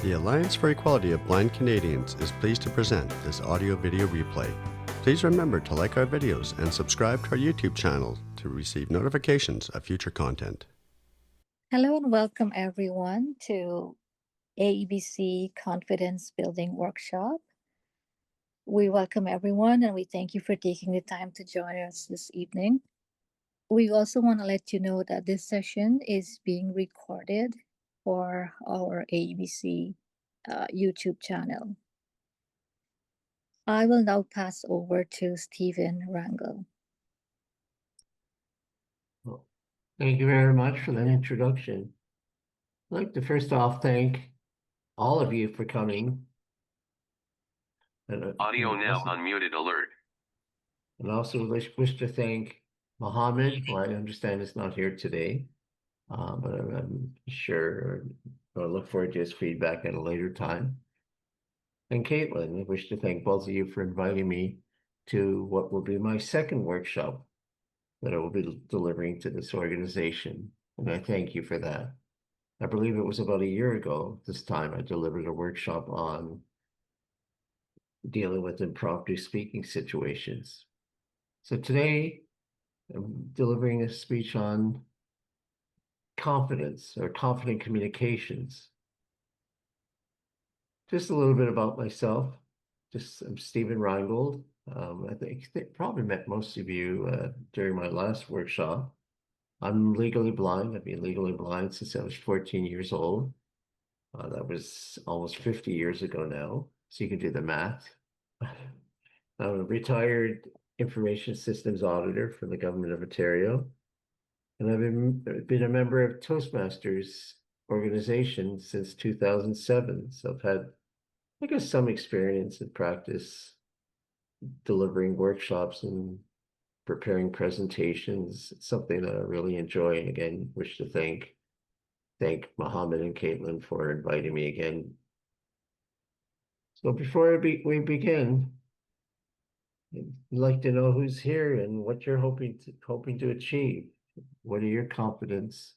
The Alliance for Equality of Blind Canadians is pleased to present this audio-video replay. Please remember to like our videos and subscribe to our YouTube channel to receive notifications of future content. Hello and welcome everyone to AEBC Confidence Building Workshop. We welcome everyone and we thank you for taking the time to join us this evening. We also want to let you know that this session is being recorded for our AEBC YouTube channel. I will now pass over to Stephen Reingold. Well, thank you very much for that introduction. I'd like to first off thank all of you for coming. Audio now unmuted alert. And also wish to thank Mohammed, who I understand is not here today, but I'm sure I look forward to his feedback at a later time. And Caitlin, I wish to thank both of you for inviting me to what will be my second workshop that I will be delivering to this organization. And I thank you for that. I believe it was about a year ago this time I delivered a workshop on dealing with impromptu speaking situations. So today I'm delivering a speech on confidence or confident communications. Just a little bit about myself. I'm Stephen Reingold. I think they probably met most of you during my last workshop. I'm legally blind. I've been legally blind since I was 14 years old. That was almost 50 years ago now, so you can do the math. I'm a retired information systems auditor for the government of Ontario, and I've been a member of Toastmasters organization since 2007. So I've had, I guess, some experience and practice delivering workshops and preparing presentations. It's something that I really enjoy, and again, wish to thank Mohammed and Caitlin for inviting me again. So before we begin, I'd like to know who's here and what you're hoping to achieve. What are your confidence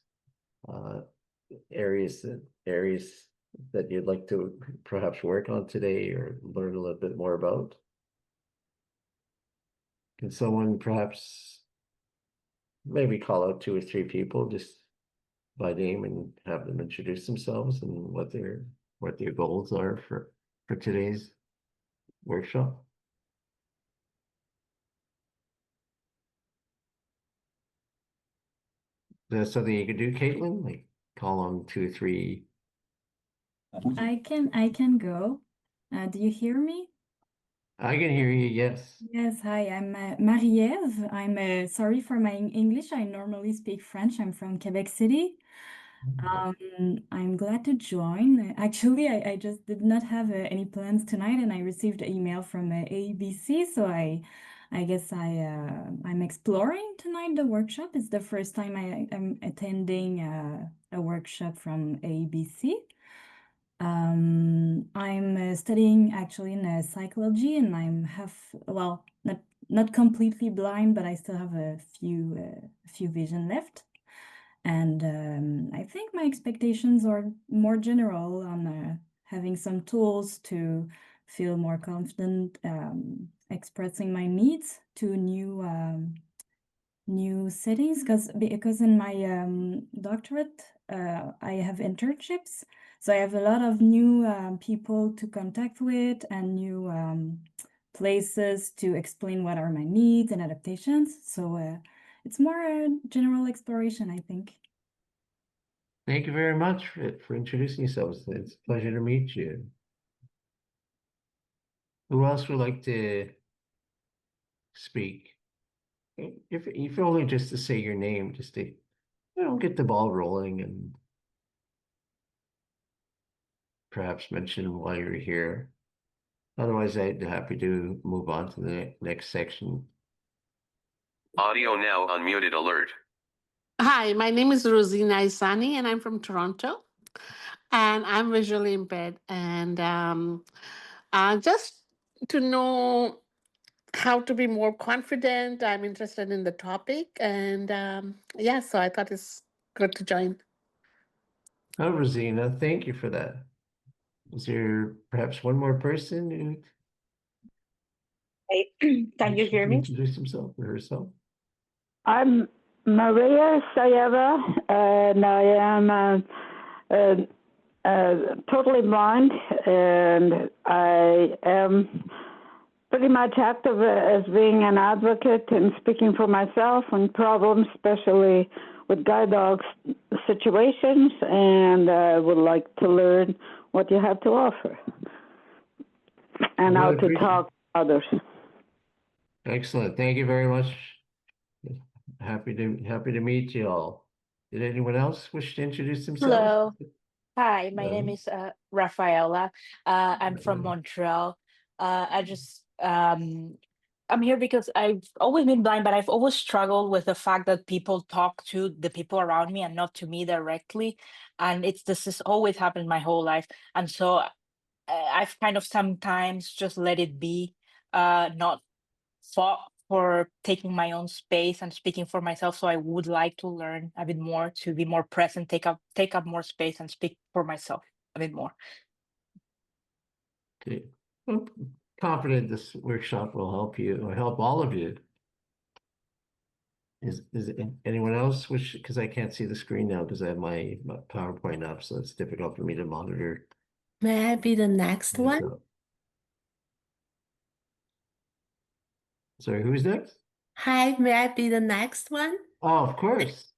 areas that you'd like to perhaps work on today or learn a little bit more about? Can someone perhaps maybe call out 2 or 3 people just by name and have them introduce themselves and what their goals are for today's workshop? Is that something you can do, Caitlin? Like call on 2 or 3. I can go. Do you hear me? I can hear you, yes. Yes, hi, I'm Marie-Ève. I'm sorry for my English. I normally speak French. I'm from Quebec City. I'm glad to join. Actually, I just did not have any plans tonight, and I received an email from AEBC, so I guess I'm exploring tonight the workshop. It's the first time I'm attending a workshop from AEBC. I'm studying actually in psychology, and I'm not completely blind, but I still have a few vision left. And I think my expectations are more general on having some tools to feel more confident expressing my needs to new settings, because in my doctorate I have internships, so I have a lot of new people to contact with and new places to explain what are my needs and adaptations. So it's more a general exploration, I think. Thank you very much for introducing yourselves. It's a pleasure to meet you. Who else would like to speak? If only just to say your name, just to get the ball rolling and perhaps mention why you're here. Otherwise, I'd be happy to move on to the next section. Audio now unmuted alert. Hi, my name is Rosina Isani, and I'm from Toronto, and I'm visually impaired. And just to know how to be more confident, I'm interested in the topic, and so I thought it's good to join. Oh, Rosina, thank you for that. Is there perhaps one more person who Hey, can you hear me? introduce himself or herself? I'm Maria Sayeva, and I am totally blind, and I am pretty much active as being an advocate and speaking for myself on problems, especially with guide dogs situations, and I would like to learn what you have to offer and how to talk to others. Excellent. Thank you very much. Happy to meet you all. Did anyone else wish to introduce themselves? Hello. Hi, my name Hello. is Rafaela. I'm from Montreal. I'm here because I've always been blind, but I've always struggled with the fact that people talk to the people around me and not to me directly. And this has always happened my whole life. And so I've kind of sometimes just let it be, not fought for taking my own space and speaking for myself. So I would like to learn a bit more to be more present, take up more space and speak for myself a bit more. Okay. I'm confident this workshop will help you or help all of you. Is anyone else wish, because I can't see the screen now because I have my PowerPoint up, so it's difficult for me to monitor. May I be the next one? Sorry, who's next? Hi, may I be the next one? Oh, of course.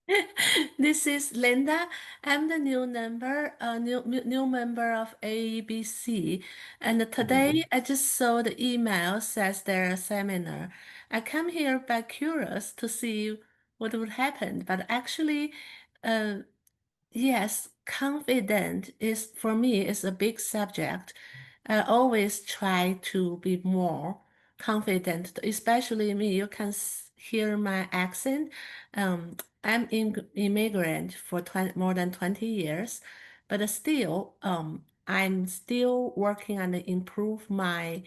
This is Linda. I'm the new member of AEBC, and today I just saw the email says there a seminar. I come here by curious to see what would happen, but actually, yes, confident is for me is a big subject. I always try to be more confident, especially me. You can hear my accent. I'm immigrant for more than 20 years, but still, I'm still working on to improve my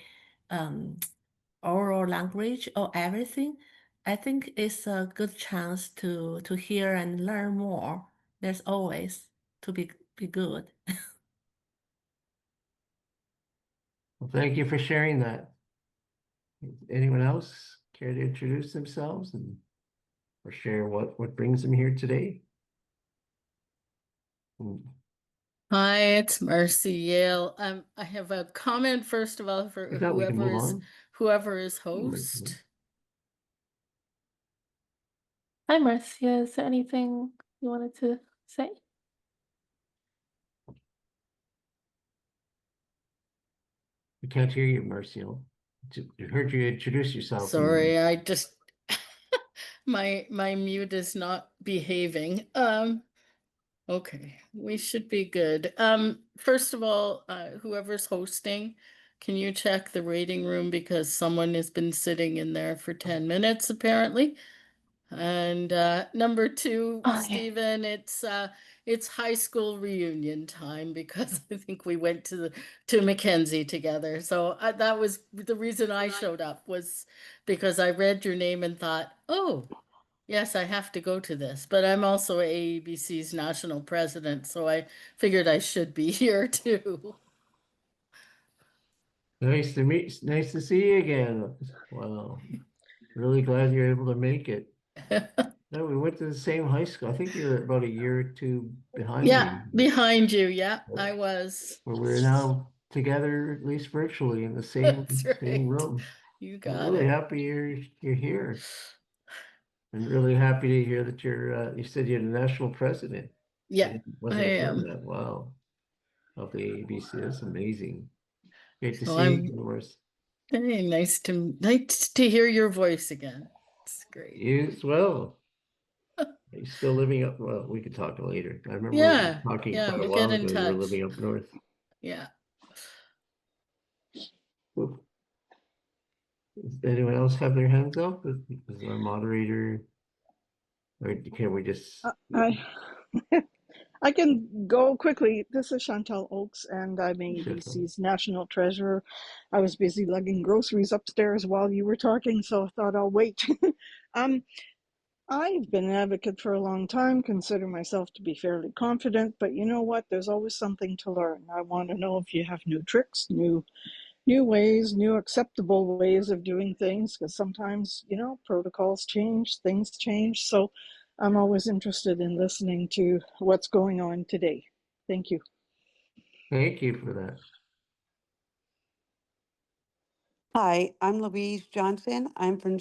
oral language or everything. I think it's a good chance to hear and learn more. There's always to be good. Well, thank you for sharing that. Anyone else care to introduce themselves or share what brings them here today? Hi, it's Marcy Yale. I have a comment first of all for whoever is host. Hi, Marcia. Is there anything you wanted to say? We can't hear you, Marcio. I heard you introduce yourself. Sorry, I just my mute is not behaving. Okay, we should be good. First of all, whoever's hosting, can you check the waiting room because someone has been sitting in there for 10 minutes apparently. And number two, Stephen, it's high school reunion time because I think we went to Mackenzie together. So that was the reason I showed up, was because I read your name and thought, oh, yes, I have to go to this. But I'm also AEBC's national president, so I figured I should be here too. Nice to see you again. Wow. Really glad you're able to make it. No, we went to the same high school. I think you're about a year or two behind me. Yeah, behind you. Yeah, I was. But we're now together, at least virtually, in the same room. You got I'm really happy you're here. And really happy to hear that you said you're the national president. Yeah, Wasn't I aware of am. that. Wow. Of the AEBC. That's amazing. Great to So see you, Doris. Very nice to hear your voice again. It's great. You as well. Are you still living up? Well, we could talk later. I remember talking quite a we'll while get in ago. You were touch. living up north. Yeah. Does anyone else have their hands up? Is our moderator, or can we just? I can go quickly. This is Chantal Oakes, and I'm AEBC's national treasurer. I was busy lugging groceries upstairs while you were talking, so I thought I'll wait. I've been an advocate for a long time, consider myself to be fairly confident, but you know what? There's always something to learn. I want to know if you have new tricks, new ways, new acceptable ways of doing things, because sometimes, you know, protocols change, things change. So I'm always interested in listening to what's going on today. Thank you. Thank you for that. Hi, I'm Louise Johnson. I'm from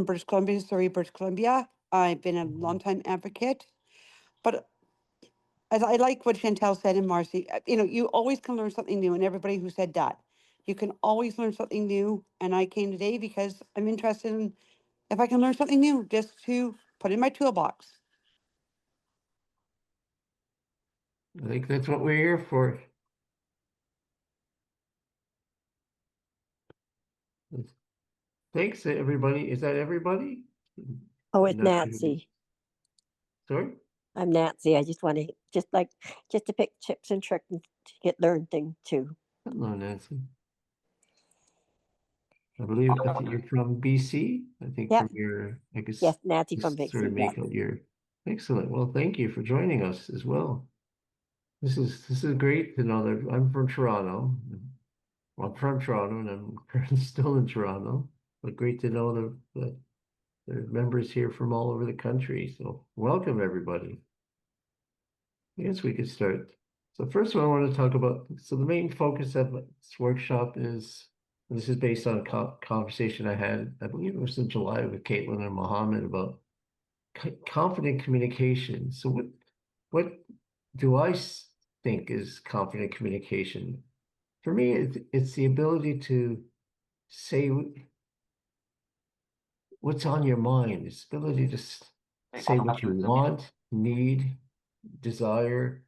British Columbia, Surrey, British Columbia. I've been a longtime advocate, but as I like what Chantel said and Marcy, you know, you always can learn something new, and everybody who said that. You can always learn something new, and I came today because I'm interested in if I can learn something new, just to put in my toolbox. I think that's what we're here for. Thanks, everybody. Is that everybody? Oh, it's Not sure. Nancy. Sorry? I'm Nancy. I just want to just to pick tips and tricks and to learn things too. Hello, Nancy. I believe you're from BC. I think Yep. from your, I guess, Yes, Nancy from just sort of BC. make Yes. out your excellent. Well, thank you for joining us as well. This is great to know that I'm from Toronto. Well, I'm from Toronto and I'm currently still in Toronto, but great to know that there are members here from all over the country. So welcome, everybody. I guess we could start. So first of all, I want to talk about, so the main focus of this workshop is, and this is based on a conversation I had, I believe it was in July with Caitlin and Mohammed about confident communication. So what do I think is confident communication? For me, it's the ability to say what's on your mind. It's the ability to say what you want, need, desire,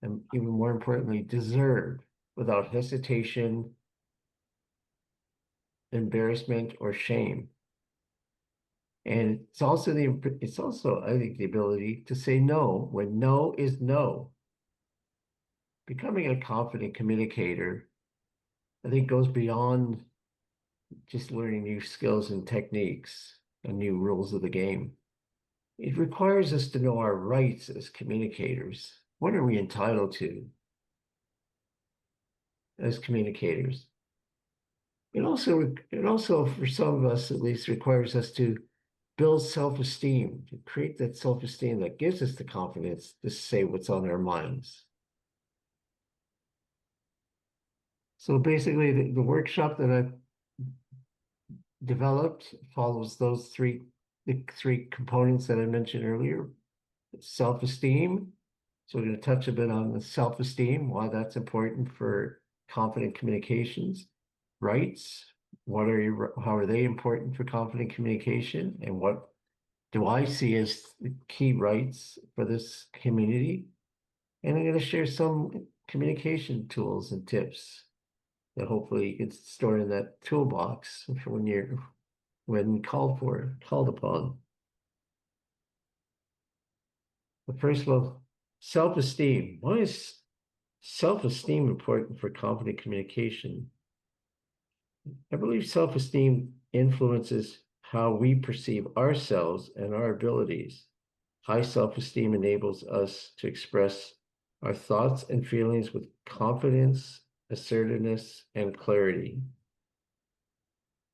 and even more importantly, deserve without hesitation, embarrassment, or shame. And it's also I think the ability to say no when no is no. Becoming a confident communicator, I think, goes beyond just learning new skills and techniques and new rules of the game. It requires us to know our rights as communicators. What are we entitled to as communicators? It also, for some of us at least, requires us to build self-esteem, to create that self-esteem that gives us the confidence to say what's on our minds. So basically, the workshop that I've developed follows the three components that I mentioned earlier. Self-esteem. So we're going to touch a bit on the self-esteem, why that's important for confident communications. Rights, how are they important for confident communication, and what do I see as the key rights for this community? And I'm going to share some communication tools and tips that hopefully you can store in that toolbox for when called upon. But first of all, self-esteem. Why is self-esteem important for confident communication? I believe self-esteem influences how we perceive ourselves and our abilities. High self-esteem enables us to express our thoughts and feelings with confidence, assertiveness, and clarity.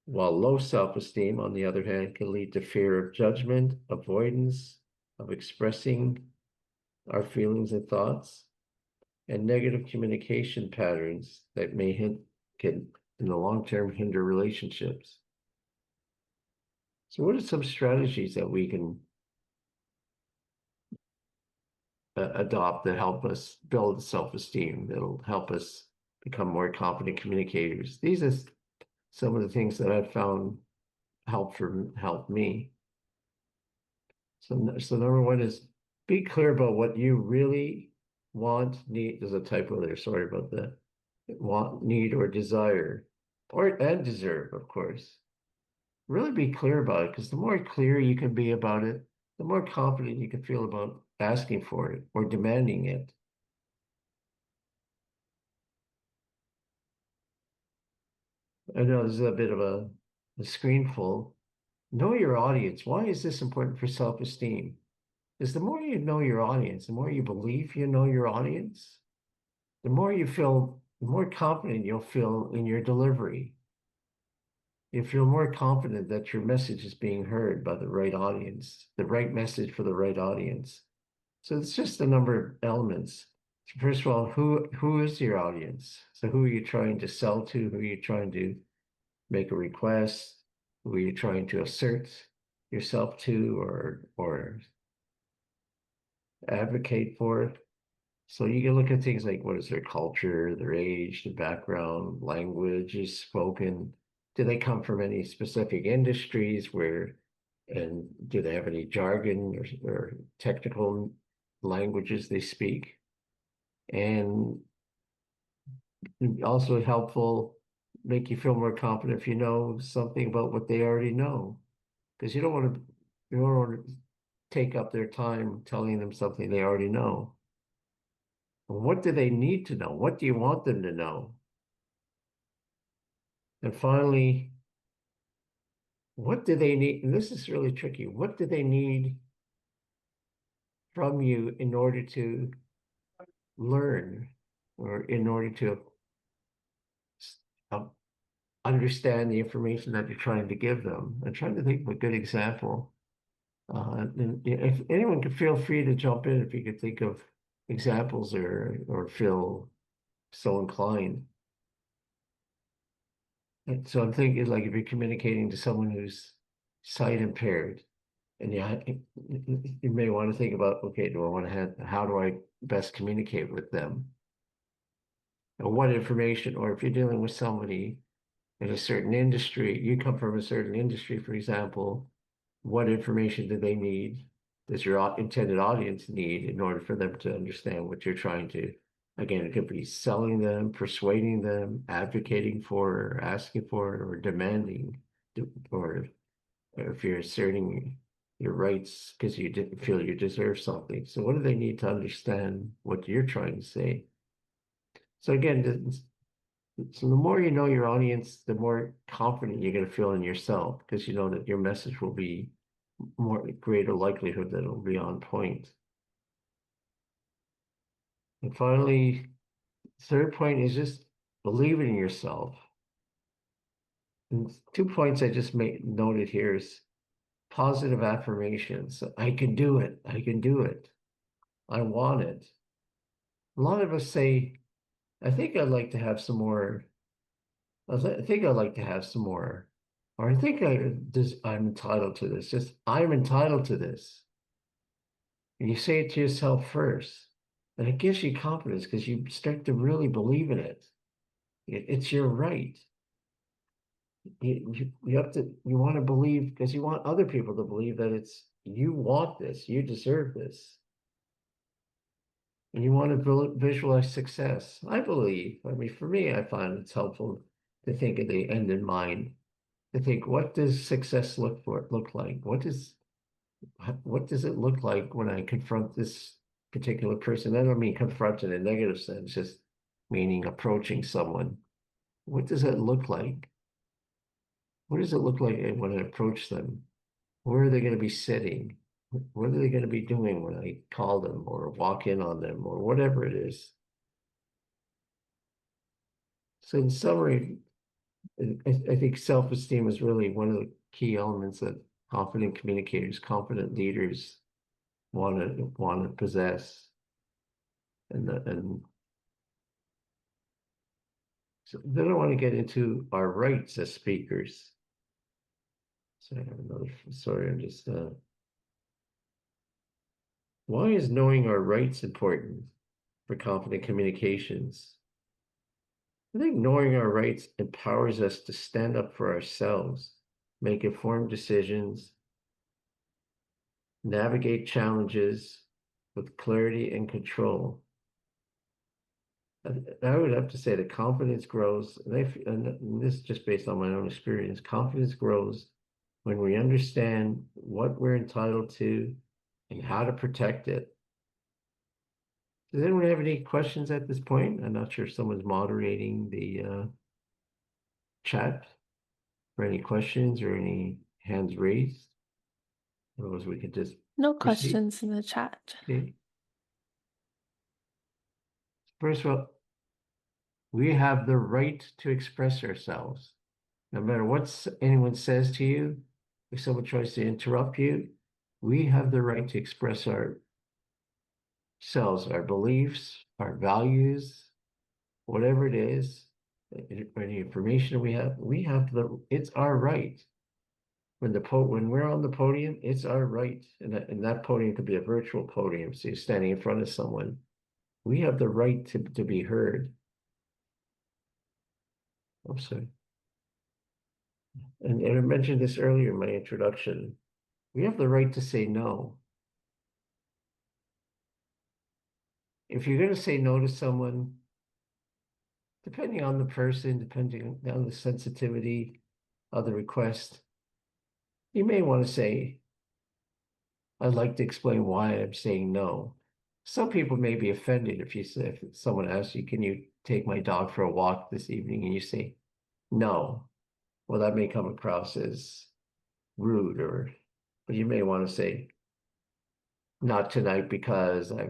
While low self-esteem, on the other hand, can lead to fear of judgment, avoidance of expressing our feelings and thoughts, and negative communication patterns that can, in the long term, hinder relationships. So what are some strategies that we can adopt that help us build self-esteem, that'll help us become more confident communicators? These are some of the things that I've found help me. So number one is be clear about what you really want, need. There's a typo there, sorry about that. Want, need, or desire, and deserve, of course. Really be clear about it, because the more clear you can be about it, the more confident you can feel about asking for it or demanding it. I know this is a bit of a screen full. know your audience. Why is this important for self-esteem? Because the more you know your audience, the more you believe you know your audience, the more confident you'll feel in your delivery. You feel more confident that your message is being heard by the right audience, the right message for the right audience. So it's just a number of elements. First of all, who is your audience? So who are you trying to sell to? Who are you trying to make a request? Who are you trying to assert yourself to or advocate for? So you can look at things like what is their culture, their age, their background, language is spoken. Do they come from any specific industries and do they have any jargon or technical languages they speak? And also helpful, make you feel more confident if you know something about what they already know. Because you don't want to take up their time telling them something they already know. What do they need to know? What do you want them to know? And finally, what do they need? And this is really tricky. What do they need from you in order to learn or in order to understand the information that you're trying to give them? I'm trying to think of a good example. And if anyone could feel free to jump in if you could think of examples or feel so inclined. And so I'm thinking like if you're communicating to someone who's sight impaired, and you may want to think about, okay, how do I best communicate with them? And what information, or if you're dealing with somebody in a certain industry, you come from a certain industry, for example, what information do they need? Does your intended audience need in order for them to understand what you're trying to, again, it could be selling them, persuading them, advocating for, or asking for, or demanding, or if you're asserting your rights because you didn't feel you deserve something. So what do they need to understand what you're trying to say? So again, so the more you know your audience, the more confident you're going to feel in yourself because you know that your message will be more greater likelihood that it'll be on point. And finally, third point is just believe in yourself. And 2 points I just noted here is positive affirmations. I can do it. I can do it. I want it. A lot of us say, I think I'd like to have some more. I think I'd like to have some more. Or I think I'm entitled to this. Just, I'm entitled to this. And you say it to yourself first. And it gives you confidence because you start to really believe in it. It's your right. You want to believe because you want other people to believe that you want this, you deserve this. And you want to visualize success. I believe, I mean, for me, I find it's helpful to think of the end in mind, to think, what does success look like? What does it look like when I confront this particular person? I don't mean confront in a negative sense, just meaning approaching someone. What does it look like? What does it look like when I approach them? Where are they going to be sitting? What are they going to be doing when I call them or walk in on them or whatever it is? So in summary, I think self-esteem is really one of the key elements that confident communicators, confident leaders want to possess. And so then I want to get into our rights as speakers. So I have another, sorry, I'm just, why is knowing our rights important for confident communications? I think knowing our rights empowers us to stand up for ourselves, make informed decisions, navigate challenges with clarity and control. I would have to say that confidence grows, and this is just based on my own experience, confidence grows when we understand what we're entitled to and how to protect it. Does anyone have any questions at this point? I'm not sure if someone's moderating the chat for any questions or any hands raised. Otherwise, we could just No proceed. questions in the chat. Okay. First of all, we have the right to express ourselves. No matter what anyone says to you, if someone tries to interrupt you, we have the right to express ourselves, our beliefs, our values, whatever it is, any information we have, it's our right. When we're on the podium, it's our right. And that podium could be a virtual podium, so you're standing in front of someone. We have the right to be heard. I'm sorry. And I mentioned this earlier in my introduction. We have the right to say no. If you're going to say no to someone, depending on the person, depending on the sensitivity of the request, you may want to say, I'd like to explain why I'm saying no. Some people may be offended if someone asks you, can you take my dog for a walk this evening? And you say, no. Well, that may come across as rude, but you may want to say, not tonight because I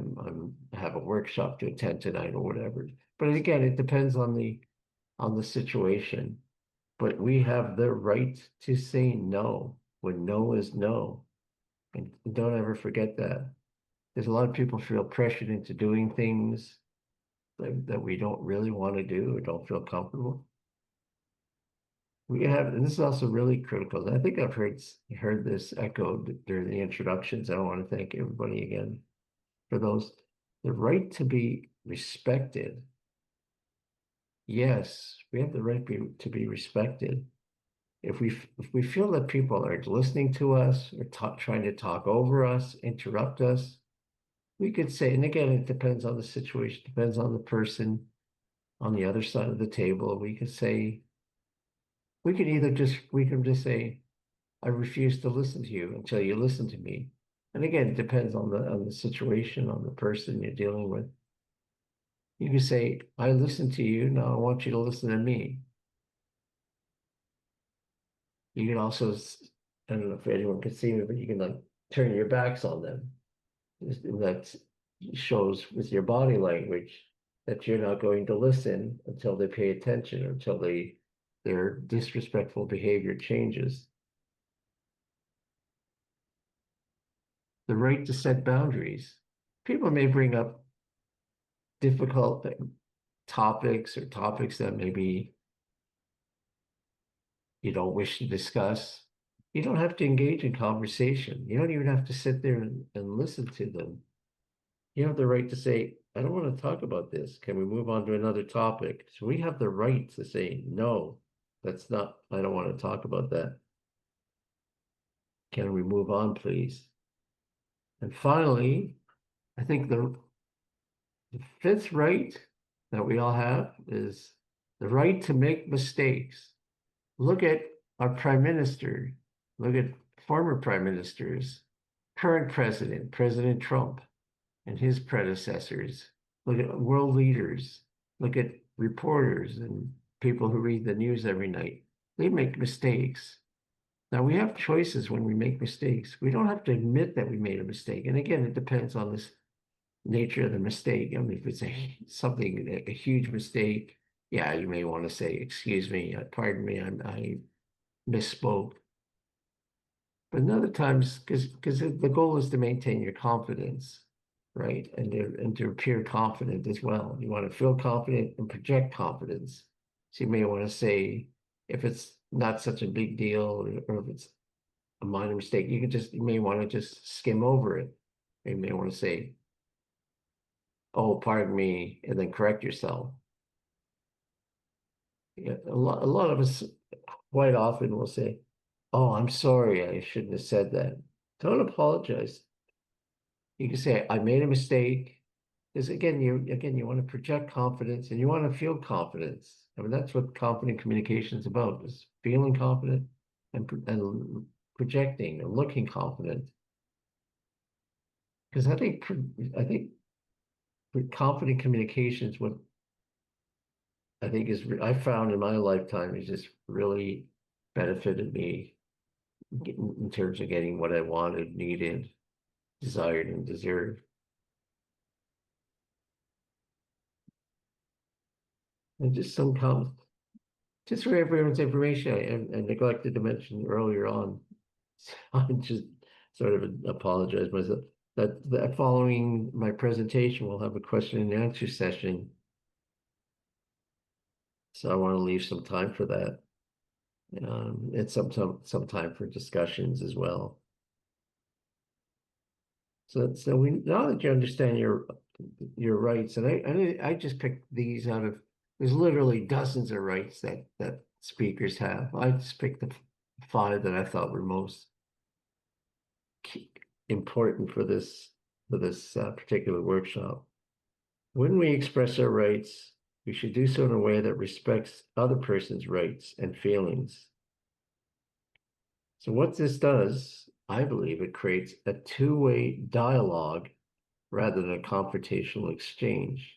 have a workshop to attend tonight or whatever. But again, it depends on the situation. But we have the right to say no when no is no. And don't ever forget that. There's a lot of people feel pressured into doing things that we don't really want to do or don't feel comfortable. And this is also really critical. I think I've heard this echoed during the introductions. I want to thank everybody again for those. The right to be respected. Yes, we have the right to be respected. If we feel that people are listening to us or trying to talk over us, interrupt us, we could say, and again, it depends on the situation, depends on the person on the other side of the table. We can just say, I refuse to listen to you until you listen to me. And again, it depends on the situation, on the person you're dealing with. You can say, I listen to you, now I want you to listen to me. You can also, I don't know if anyone can see me, but you can like turn your backs on them. That shows with your body language that you're not going to listen until they pay attention, until their disrespectful behavior changes. The right to set boundaries. People may bring up difficult topics or topics that maybe you don't wish to discuss. You don't have to engage in conversation. You don't even have to sit there and listen to them. You have the right to say, I don't want to talk about this. Can we move on to another topic? So we have the right to say, no, I don't want to talk about that. Can we move on, please? And finally, I think the fifth right that we all have is the right to make mistakes. Look at our prime minister, look at former prime ministers, current president, President Trump, and his predecessors. Look at world leaders, look at reporters and people who read the news every night. They make mistakes. Now, we have choices when we make mistakes. We don't have to admit that we made a mistake. And again, it depends on this nature of the mistake. I mean, if it's a huge mistake, yeah, you may want to say, excuse me, pardon me, I misspoke. But other times, because the goal is to maintain your confidence, right? And to appear confident as well. You want to feel confident and project confidence. So you may want to say, if it's not such a big deal, or if it's a minor mistake, you may want to just skim over it. You may want to say, oh, pardon me, and then correct yourself. Yeah, a lot of us quite often will say, oh, I'm sorry, I shouldn't have said that. Don't apologize. You can say, I made a mistake. Because again, you want to project confidence and you want to feel confidence. I mean, that's what confident communication is about, is feeling confident and projecting and looking confident. Because I think confident communication is what I think I found in my lifetime is just really benefited me in terms of getting what I wanted, needed, desired, and deserved. And just some comments, just for everyone's information, I neglected to mention earlier on. I just sort of apologize myself that following my presentation, we'll have a question and answer session. So I want to leave some time for that. And some time for discussions as well. So we now that you understand your rights, and I just picked these out of, there's literally dozens of rights that speakers have. I just picked the 5 that I thought were most important for this particular workshop. When we express our rights, we should do so in a way that respects other person's rights and feelings. So what this does, I believe, it creates a two-way dialogue rather than a confrontational exchange.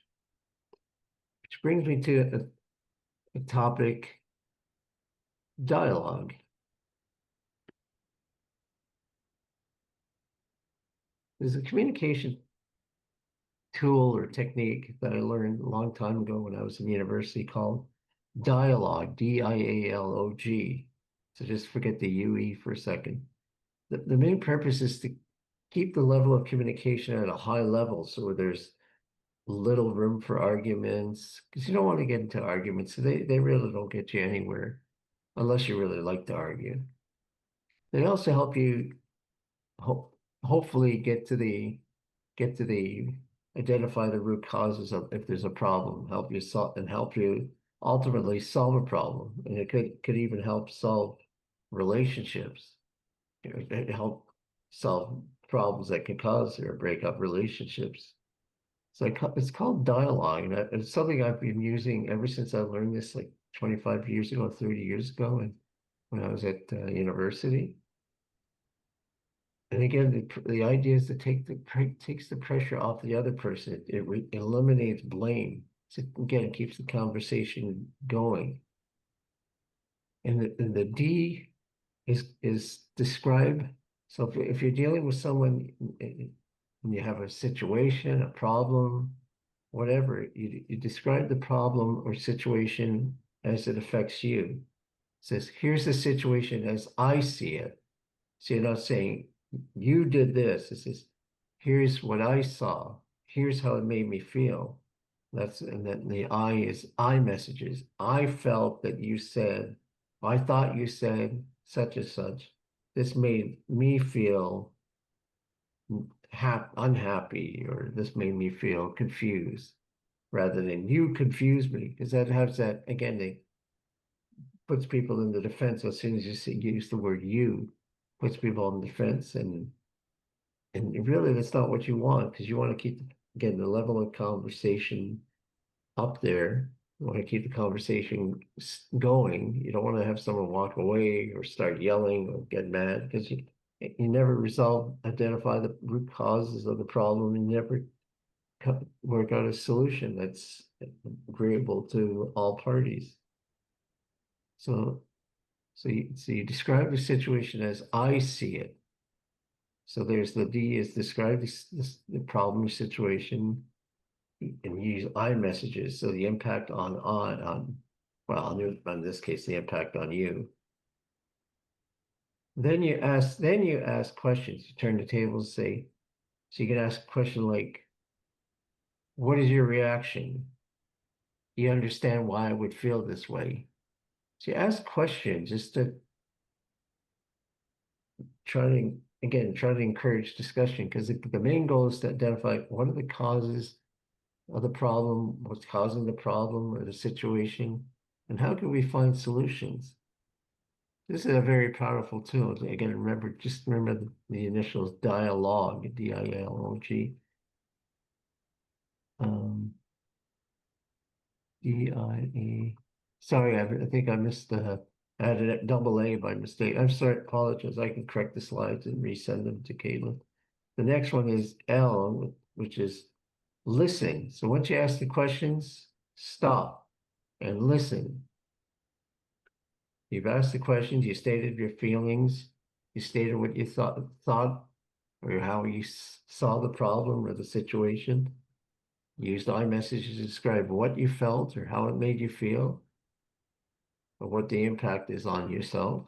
Which brings me to a topic, dialogue. There's a communication tool or technique that I learned a long time ago when I was in university called dialogue, D-I-A-L-O-G. So just forget the UE for a second. The main purpose is to keep the level of communication at a high level so there's little room for arguments, because you don't want to get into arguments. So they really don't get you anywhere unless you really like to argue. They also help you hopefully get to the identify the root causes of if there's a problem, help you ultimately solve a problem. And it could even help solve relationships. It help solve problems that can cause or break up relationships. So it's called dialogue, and it's something I've been using ever since I learned this, like 25 years ago, 30 years ago, and when I was at university. And again, the idea is to takes the pressure off the other person. It eliminates blame. So again, it keeps the conversation going. And the D is describe. So if you're dealing with someone and you have a situation, a problem, whatever, you describe the problem or situation as it affects you. It says, here's the situation as I see it. So you're not saying, you did this. It says, here's what I saw. Here's how it made me feel. And then the I is I messages. I felt that you said, I thought you said such and such. This made me feel unhappy, or this made me feel confused, rather than you confused me, because that has that, again, it puts people in the defense. As soon as you use the word you, puts people on the defense, and really that's not what you want, because you want to keep, again, the level of conversation up there. You want to keep the conversation going. You don't want to have someone walk away or start yelling or get mad, because you never identify the root causes of the problem, and never work out a solution that's agreeable to all parties. So you describe the situation as I see it. So there's the D is describe the problem or situation, and use I messages. So the impact on well, in this case, the impact on you. Then you ask questions. You turn the tables, say, so you can ask a question like, what is your reaction? You understand why I would feel this way. So you ask questions just to try to encourage discussion, because the main goal is to identify what are the causes of the problem, what's causing the problem or the situation, and how can we find solutions. This is a very powerful tool. Again, remember the initials dialogue, D-I-A-L-O-G. D-I-E. Sorry, I think I missed added a double A by mistake. I'm sorry, apologize. I can correct the slides and resend them to Caitlin. The next one is L, which is listen. So once you ask the questions, stop and listen. You've asked the questions, you stated your feelings, You stated what you thought, or how you saw the problem or the situation. You used iMessage to describe what you felt or how it made you feel, or what the impact is on yourself.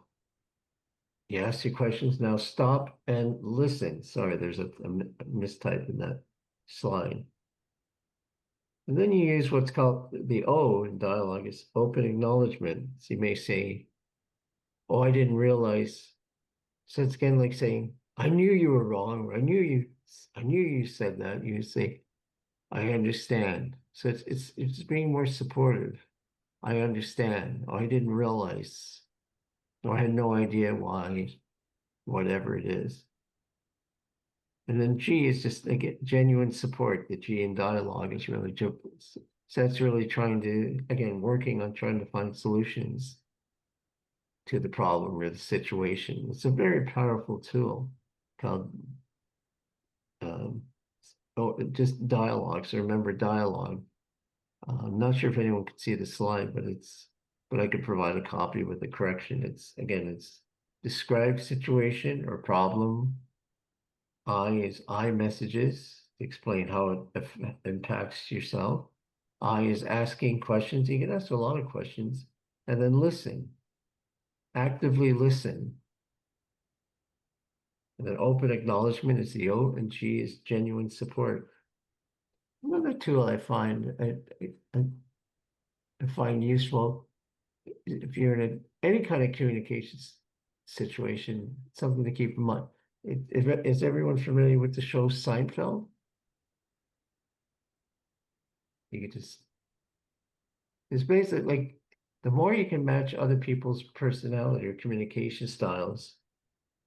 You ask your questions. Now stop and listen. Sorry, there's a mistype in that slide. And then you use what's called the O in dialogue is open acknowledgement. So you may say, oh, I didn't realize. So it's again like saying, I knew you were wrong, or I knew you said that. You say, I understand. So it's being more supportive. I understand. Oh, I didn't realize. Or I had no idea why, whatever it is. And then G is just like genuine support. The G in dialogue is really so that's really trying to, again, working on trying to find solutions to the problem or the situation. It's a very powerful tool called just dialogue. So remember dialogue. I'm not sure if anyone could see the slide, but I could provide a copy with the correction. It's describe situation or problem. I is I messages, explain how it impacts yourself. I is asking questions. You can ask a lot of questions. And then listen. Actively listen. And then open acknowledgement is the O, and G is genuine support. Another tool I find useful if you're in any kind of communications situation, something to keep in mind. Is everyone familiar with the show Seinfeld? You could just, it's basically like the more you can match other people's personality or communication styles,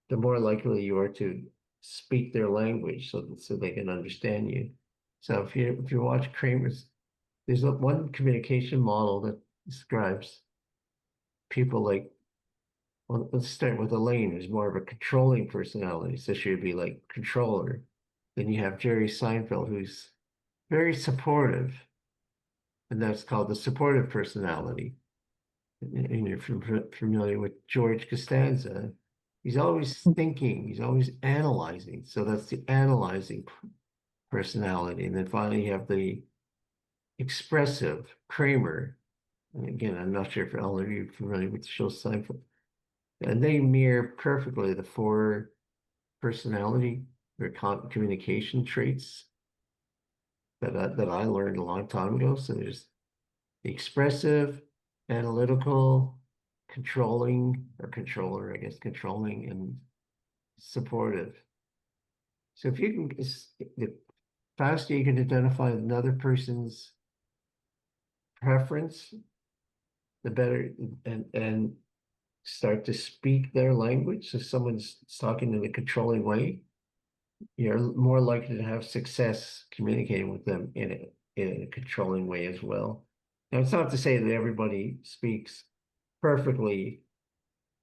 the more likely you are to speak their language so they can understand you. So if you watch Kramer's, there's one communication model that describes people like, well, let's start with Elaine, who's more of a controlling personality. So she would be like controller. Then you have Jerry Seinfeld, who's very supportive, and that's called the supportive personality. And you're familiar with George Costanza. He's always thinking, he's always analyzing. So that's the analyzing personality. And then finally, you have the expressive Kramer. And again, I'm not sure if all of you are familiar with the show Seinfeld. And they mirror perfectly the four personality or communication traits that I learned a long time ago. So there's the expressive, analytical, controlling, or controller, I guess, controlling and supportive. So if you can, the faster you can identify another person's preference, the better, and start to speak their language. So if someone's talking in a controlling way, you're more likely to have success communicating with them in a controlling way as well. Now, it's not to say that everybody speaks perfectly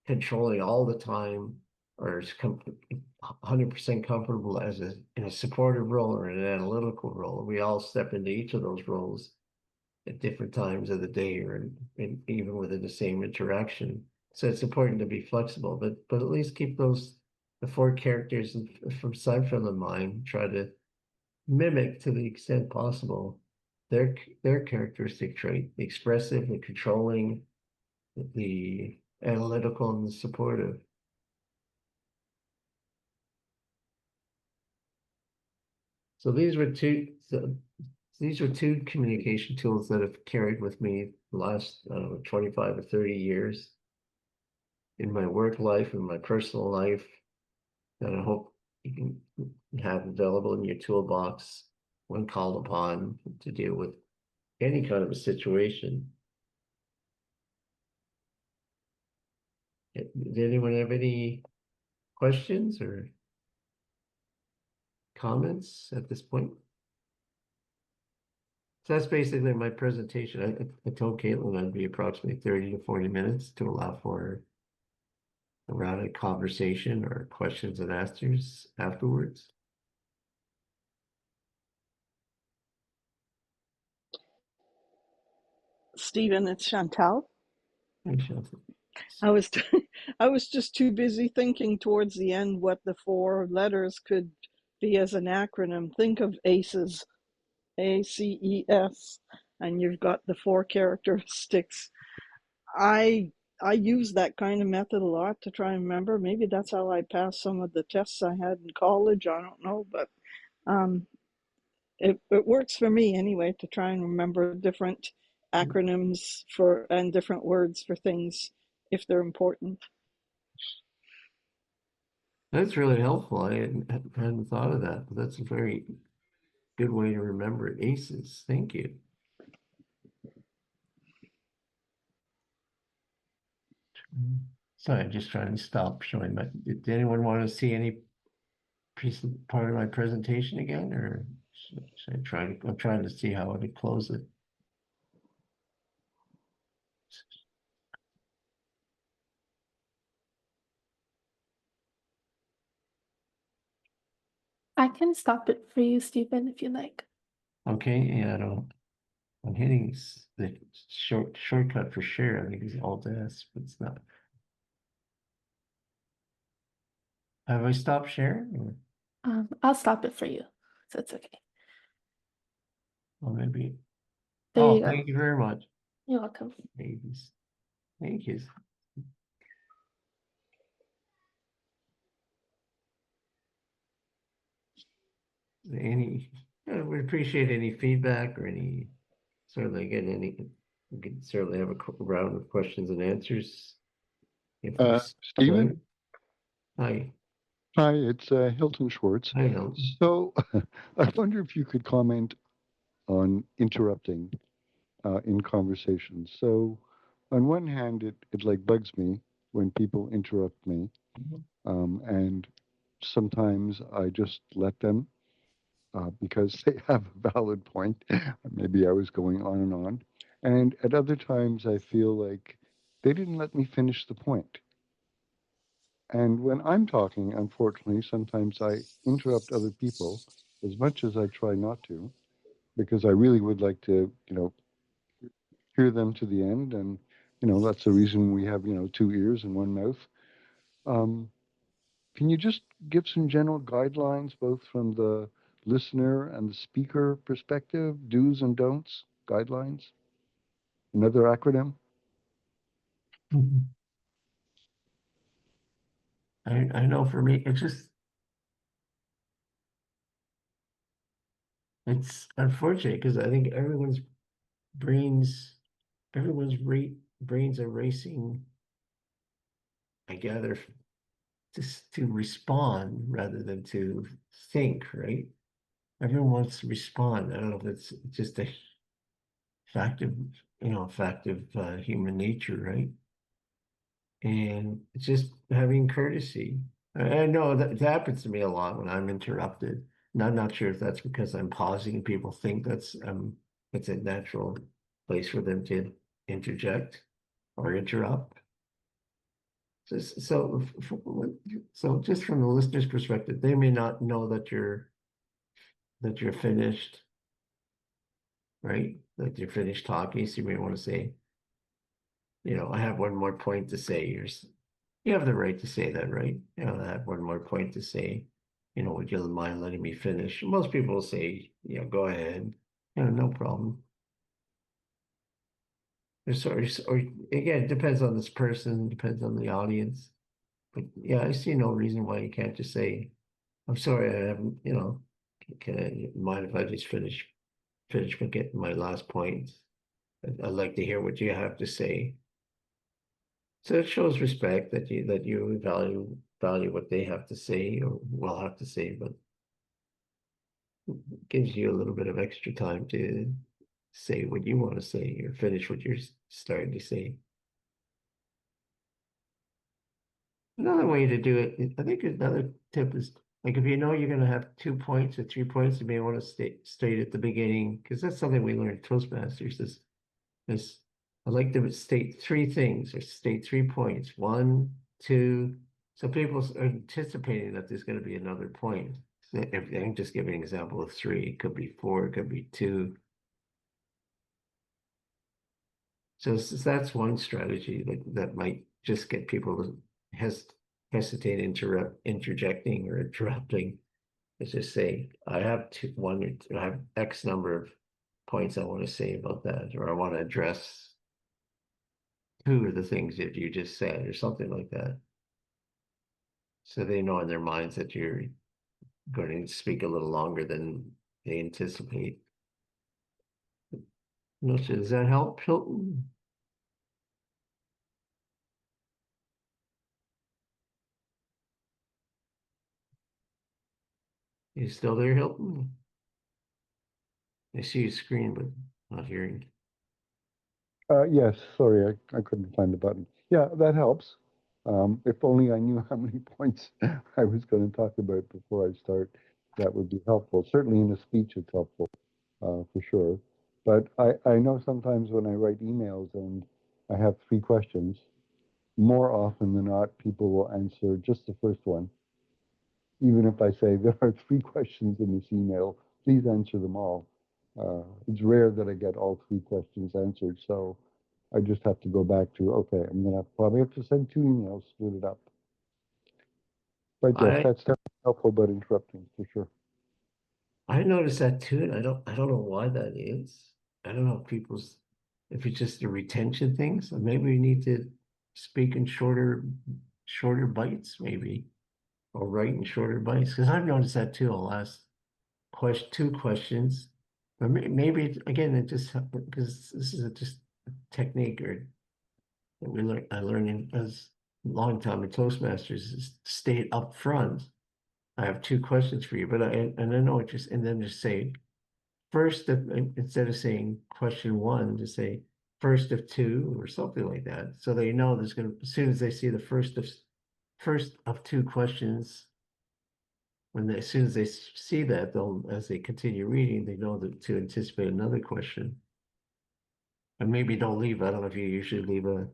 controlling all the time or is 100% comfortable in a supportive role or an analytical role. We all step into each of those roles at different times of the day or even within the same interaction. So it's important to be flexible, but at least keep the four characters from Seinfeld in mind. Try to mimic to the extent possible their characteristic trait: the expressive, the controlling, the analytical, and the supportive. So these were two communication tools that have carried with me the last 25 or 30 years in my work life and my personal life, that I hope you can have available in your toolbox when called upon to deal with any kind of a situation. Did anyone have any questions or comments at this point? So that's basically my presentation. I told Caitlin I'd be approximately 30 to 40 minutes to allow for a rounded conversation or questions and answers afterwards. Stephen, it's Chantal. Thanks, Chantal. I was I was just too busy thinking towards the end what the 4 letters could be as an acronym. Think of ACEs, ACES, and you've got the 4 characteristics. I use that kind of method a lot to try and remember. Maybe that's how I passed some of the tests I had in college. I don't know, but it works for me anyway to try and remember different acronyms for and different words for things if they're important. That's really helpful. I hadn't thought of that, but that's a very good way to remember it. ACEs. Thank you. Sorry, I'm just trying to stop showing my. Did anyone want to see any piece of part of my presentation again, or should I try to? I'm trying to see how I could close it. I can stop it for you, Stephen, if you like. Okay, yeah, I don't. I'm hitting the shortcut for share. I think it's Alt S, but it's not. Have I stopped sharing? Or? I'll stop it for you, so it's okay. Well, maybe. There Oh, you go. thank you very much. You're welcome. Babies. Thank you. We appreciate any feedback or any, certainly again, we could certainly have a round of questions and answers. Stephen? Hi. Hi, it's Hilton Schwartz. Hi, Hilton. So I wonder if you could comment on interrupting in conversations. So on one hand, it like bugs me when people interrupt me. And sometimes I just let them because they have a valid point. Maybe I was going on and on. And at other times, I feel like they didn't let me finish the point. And when I'm talking, unfortunately, sometimes I interrupt other people as much as I try not to, because I really would like to, hear them to the end. And, that's the reason we have, 2 ears and 1 mouth. Can you just give some general guidelines, both from the listener and the speaker perspective, do's and don'ts, guidelines? Another acronym? I know for me, it's unfortunate because I think brains are racing, I gather, just to respond rather than to think, right? Everyone wants to respond. I don't know if it's just a fact of human nature, right? And it's just having courtesy. I know that happens to me a lot when I'm interrupted. And I'm not sure if that's because I'm pausing and people think it's a natural place for them to interject or interrupt. So just from the listener's perspective, they may not know that you're finished, right? That you're finished talking. So you may want to say, I have one more point to say. You have the right to say that, right? I have one more point to say. Would you mind letting me finish? Most people will say, go ahead. No problem. Or again, it depends on this person, depends on the audience. But yeah, I see no reason why you can't just say, I'm sorry, I haven't, can I mind if I just finish getting my last point? I'd like to hear what you have to say. So it shows respect that you value what they have to say or will have to say, but gives you a little bit of extra time to say what you want to say or finish what you're starting to say. Another way to do it, I think another tip is like if you know you're going to have 2 points or 3 points, you may want to state at the beginning, because that's something we learned at Toastmasters is I like to state 3 things or state 3 points. 1, 2. So people are anticipating that there's going to be another point. So if I'm just giving an example of 3, it could be 4, it could be 2. So that's one strategy that might just get people to hesitate interjecting or interrupting. It's just say, I have I have X number of points I want to say about that, or I want to address two of the things that you just said, or something like that. So they know in their minds that you're going to speak a little longer than they anticipate. No, does that help, Hilton? You still there, Hilton? I see your screen, but not hearing. Yes, sorry, I couldn't find the button. Yeah, that helps. If only I knew how many points I was going to talk about before I start, that would be helpful. Certainly in a speech, it's helpful, for sure. But I know sometimes when I write emails and I have 3 questions, more often than not, people will answer just the first one. Even if I say there are 3 questions in this email, please answer them all. It's rare that I get all 3 questions answered, so I just have to go back to, okay, I'm going to probably have to send 2 emails, split it up. But yes, that's definitely helpful about interrupting, for sure. I noticed that too, and I don't know why that is. I don't know if it's just the retention thing. So maybe we need to speak in shorter bites, maybe, or write in shorter bites. Because I've noticed that too. I'll ask 2 questions, but maybe again, it just because this is just a technique or that I learned as a long time in Toastmasters is state up front. I have 2 questions for you, but I know it just and then just say first of instead of saying question 1, just say first of 2 or something like that, so they know there's gonna as soon as they see the first of 2 questions, as soon as they see that, they'll as they continue reading, they know that to anticipate another question. And maybe don't leave. I don't know if you usually leave a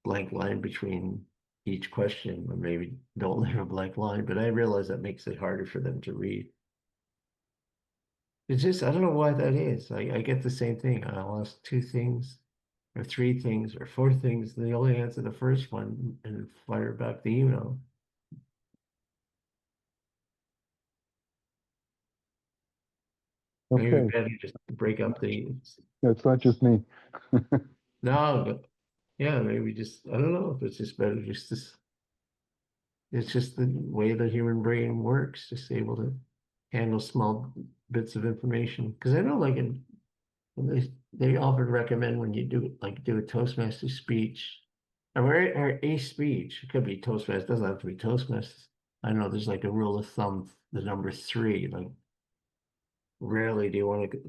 blank line between each question, or maybe don't leave a blank line, but I realize that makes it harder for them to read. It's just, I don't know why that is. I get the same thing. I'll ask 2 things, or 3 things, or 4 things, and they only answer the first one and fire back the email. Maybe Okay. better just break up the. Yeah, it's not just me. No, yeah, maybe just, I don't know if it's just better just this. It's just the way the human brain works, just able to handle small bits of information. Because I know, like, they often recommend when you do a Toastmaster speech, or a speech. It could be Toastmasters, doesn't have to be Toastmasters. I know there's like a rule of thumb, the number 3. Like, rarely do you want to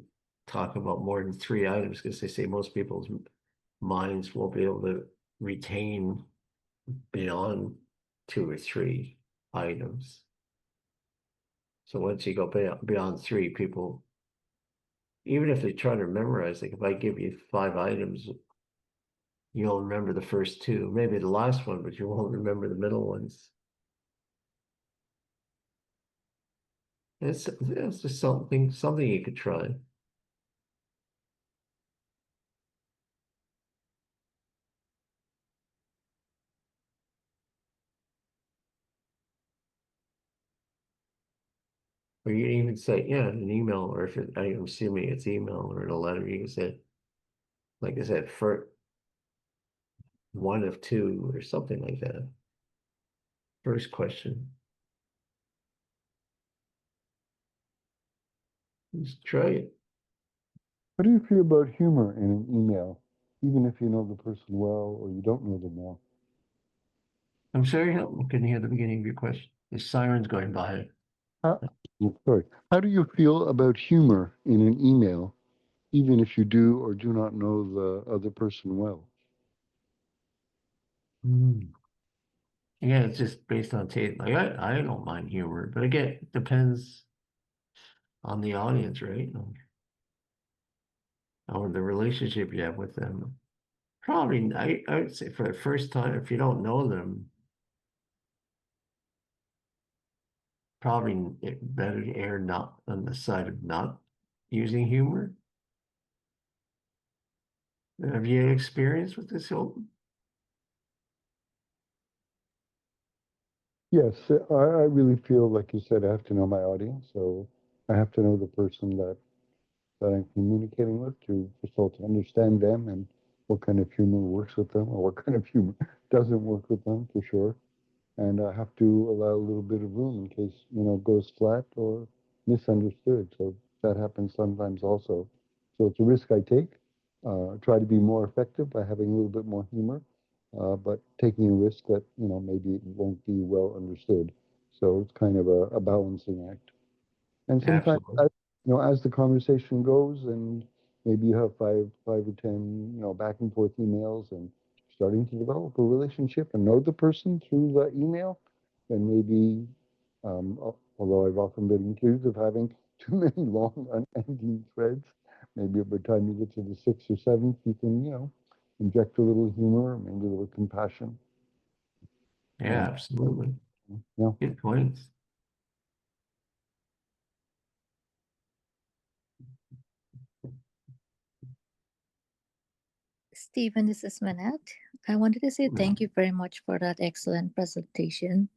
talk about more than 3 items, because they say most people's minds won't be able to retain beyond 2 or 3 items. So once you go beyond 3, people, even if they try to memorize, like if I give you 5 items, you'll remember the first 2, maybe the last one, but you won't remember the middle ones. It's just something you could try. Or you can even say, yeah, an email, or if I'm assuming it's email or in a letter, you can say, like I said, for 1 of 2 or something like that. First question. Just try it. What do you feel about humor in an email, even if you know the person well or you don't know them well? I'm sorry, I couldn't hear the beginning of your question. The siren's going by. Sorry. How do you feel about humor in an email, even if you do or do not know the other person well? Yeah, it's just based on taste. Like I don't mind humor, but again, it depends on the audience, right? Or the relationship you have with them. Probably, I would say for the first time, if you don't know them, probably better to err not on the side of not using humor. Have you had experience with this, Hilton? Yes, I really feel like you said I have to know my audience, so I have to know the person that I'm communicating with to first of all to understand them and what kind of humor works with them or what kind of humor doesn't work with them for sure. And I have to allow a little bit of room in case, it goes flat or misunderstood. So that happens sometimes also. So it's a risk I take. Try to be more effective by having a little bit more humor, but taking a risk that, maybe it won't be well understood. So it's kind of a balancing act. And sometimes, Absolutely. as the conversation goes, and maybe you have five or ten, back and forth emails, and starting to develop a relationship and know the person through the email, then maybe, although I've often been accused of having too many long, unending threads, maybe by the time you get to the sixth or seventh, you can, inject a little humor, maybe a little compassion. Yeah, absolutely. Yeah. Good points. Stephen, this is Manette. I wanted to say thank you very much for that excellent presentation.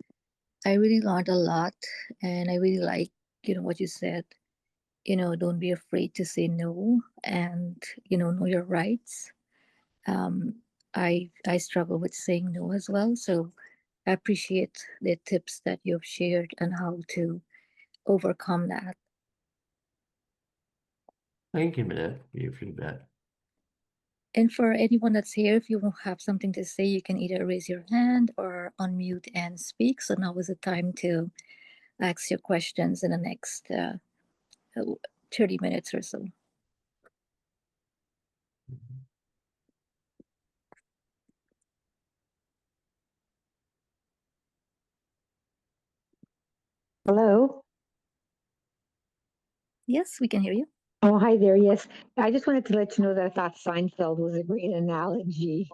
I really learned a lot, and I really like, what you said. Don't be afraid to say no, and know your rights. I struggle with saying no as well, so I appreciate the tips that you've shared on how to overcome that. Thank you, Minette, for your feedback. And for anyone that's here, if you have something to say, you can either raise your hand or unmute and speak. So now is the time to ask your questions in the next 30 minutes or so. Hello. Yes, we can hear you. Oh, hi there. Yes, I just wanted to let you know that I thought Seinfeld was a great analogy.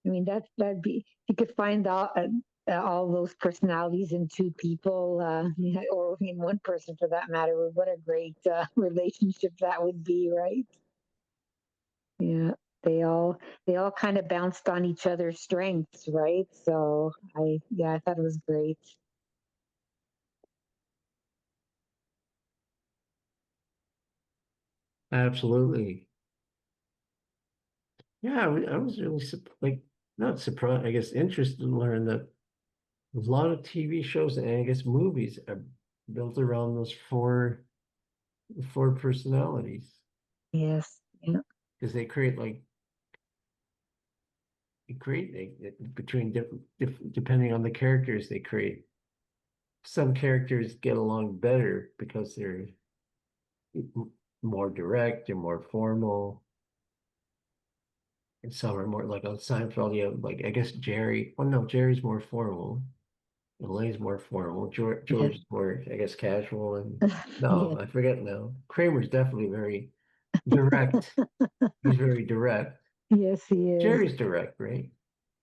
I mean, that'd be you could find all those personalities in two people, or in one person for that matter. What a great relationship that would be, right? Yeah, they all kind of bounced on each other's strengths, right? So I thought it was great. Absolutely. Yeah, I was really not surprised, I guess interested to learn that a lot of TV shows and I guess movies are built around those four personalities Yes. Yeah. because they create between depending on the characters they create. Some characters get along better because they're more direct and more formal. And some are more like on Seinfeld, you have like I guess Jerry. Well, no, Jerry's more formal. Elaine's more formal. George Yes. is more, I guess, casual. And no, Yes. I forget now. Kramer's definitely very direct. He's very direct. Yes, he is. Jerry's direct, right?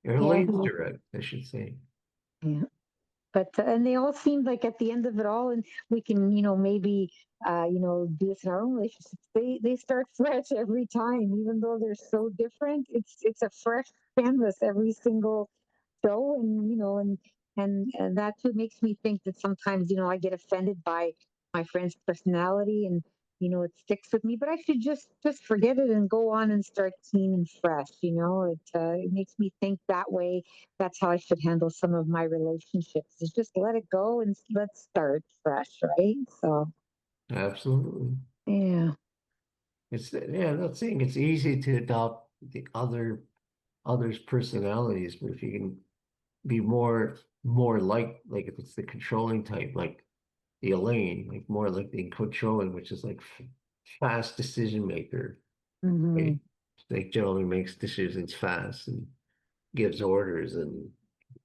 Or Yeah. Elaine's direct, I should say. Yeah. But and they all seemed like at the end of it all, and we can, maybe, do this in our own relationships. They start fresh every time, even though they're so different. It's a fresh canvas every single show, and and that too makes me think that sometimes I get offended by my friend's personality, and it sticks with me. But I should just forget it and go on and start clean and fresh. It makes me think that way. That's how I should handle some of my relationships. Is just let it go and let's start fresh, right? So Absolutely. yeah. I'm not saying it's easy to adopt the others' personalities, but if you can be more like if it's the controlling type, like the Elaine, like more like the controlling, which is like fast decision maker. Hmm. Right? Like generally makes decisions fast and gives orders and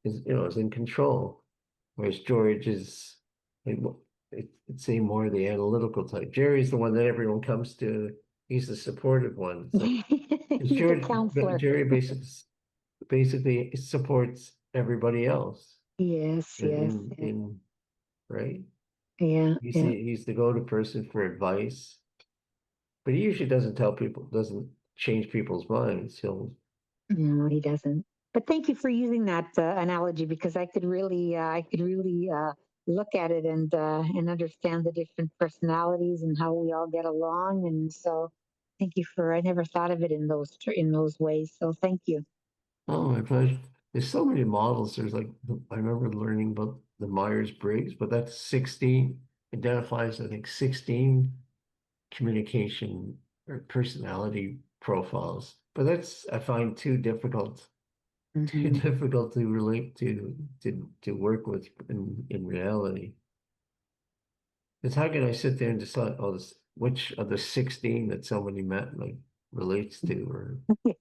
is in control. Whereas George is like it's a more the analytical type. Jerry's the one that everyone comes to. He's the supportive one. It's like it's He's the George, counselor. Jerry basically supports everybody else Yes, yes, yeah, in right. yeah, yeah. He's the go-to person for advice, but he usually doesn't change people's minds. He'll No, he doesn't. But thank you for using that analogy because I could really look at it and understand the different personalities and how we all get along. And so, thank you for. I never thought of it in those ways. So, thank you. Oh, my pleasure. There's so many models. There's like, I remember learning about the Myers-Briggs, but that's 16, identifies, I think, 16 communication or personality profiles. But that's, I find, too difficult, too difficult to relate to work with in reality. It's how can I sit there and decide, oh, which of the 16 that somebody met like relates to or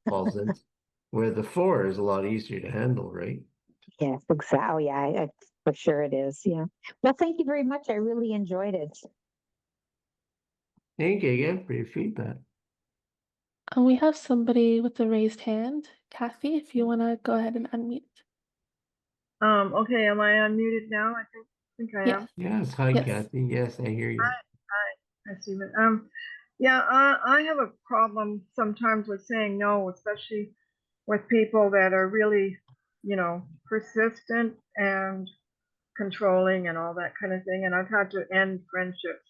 falls into? Where the 4 is a lot easier to handle, right? Yes, exactly. Oh, yeah, for sure it is. Yeah. Well, thank you very much. I really enjoyed it. Thank you again for your feedback. We have somebody with a raised hand. Kathy, if you want to go ahead and unmute. Okay, am I unmuted now? I think I am. Yes, hi, Yes. Kathy. Yes, I hear you. Hi, Stephen. Yeah, I have a problem sometimes with saying no, especially with people that are really, persistent and controlling and all that kind of thing. And I've had to end friendships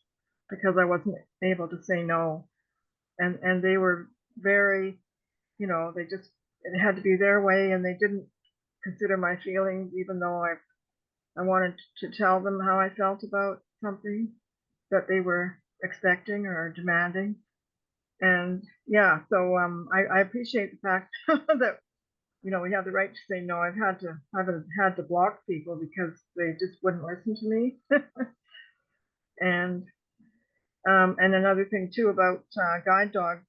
because I wasn't able to say no. And they were very, they just, it had to be their way and they didn't consider my feelings, even though I wanted to tell them how I felt about something that they were expecting or demanding. And yeah, so I appreciate the fact that we have the right to say no. Haven't had to block people because they just wouldn't listen to me. And another thing too about guide dog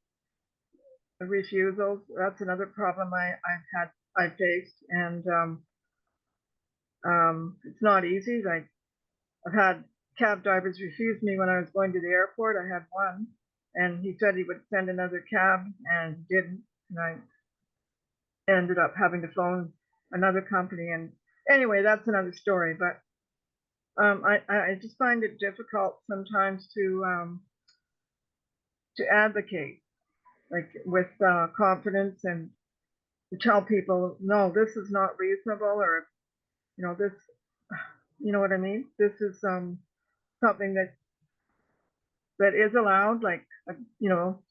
refusals. That's another problem I've faced, and it's not easy. Like I've had cab drivers refuse me when I was going to the airport. I had one, and he said he would send another cab, and didn't. And I ended up having to phone another company. And anyway, that's another story. But I just find it difficult sometimes to advocate, like with confidence, and to tell people, no, this is not reasonable, or this, you know what I mean. This is something that is allowed, like you know.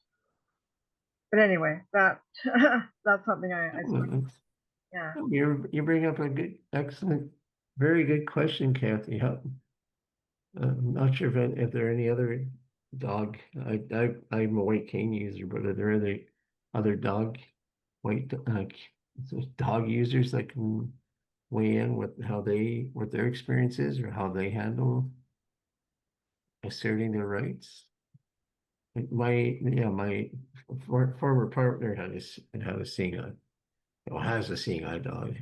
But anyway, that that's something yeah. You bring up a good, excellent, very good question, Kathy. I'm not sure if there are any other dog. I'm a white cane user, but are there other white dog users that can weigh in with what their experience is or how they handle asserting their rights? My former partner has a seeing eye dog.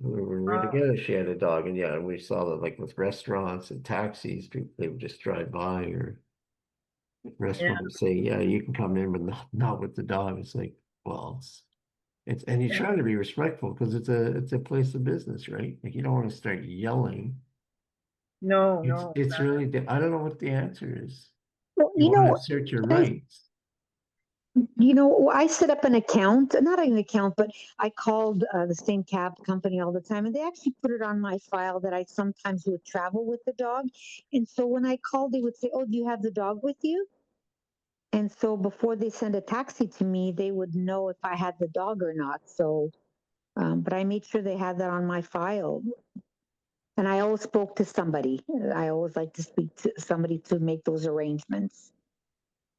When we were together, she had a dog, and yeah, we saw that like with restaurants and taxis, people, they would just drive by, or restaurants say, "Yeah, you can come in, but not with the dog." It's like, well, and you're trying to be respectful because it's a place of business, right? Like you don't want to start yelling. No. It's really, I don't know what the answer is. Well, You want to assert your rights. I set up an account, not an account, but I called the same cab company all the time, and they actually put it on my file that I sometimes would travel with the dog. And so when I called, they would say, "Oh, do you have the dog with you?" And so before they send a taxi to me, they would know if I had the dog or not. So, but I made sure they had that on my file. And I always spoke to somebody. I always like to speak to somebody to make those arrangements.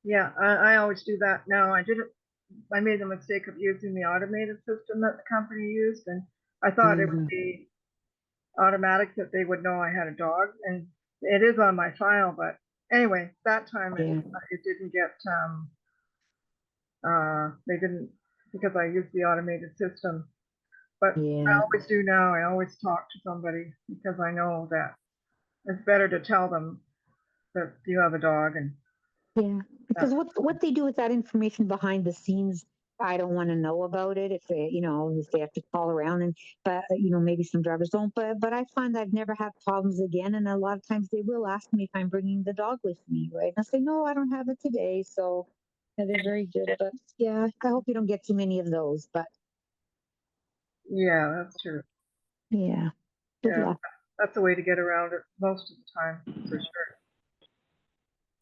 Yeah, I always do that now. I made the mistake of using the automated system that the company used, and I thought it would be automatic that they would know I had a dog, and it is on my file. But anyway, that time it didn't get they didn't, because I used the automated system. But I always do now. I always talk to somebody because I know that it's better to tell them that you have a dog. And because what they do with that information behind the scenes, I don't want to know about it. If they have to call around, but maybe some drivers don't. But I find I've never had problems again, and a lot of times they will ask me if I'm bringing the dog with me, right? And I say no, I don't have it today. So they're very good. But yeah, I hope you don't get too many of those. But Yeah, that's true. Yeah. Good Yeah, luck. that's a way to get around it most of the time, for sure.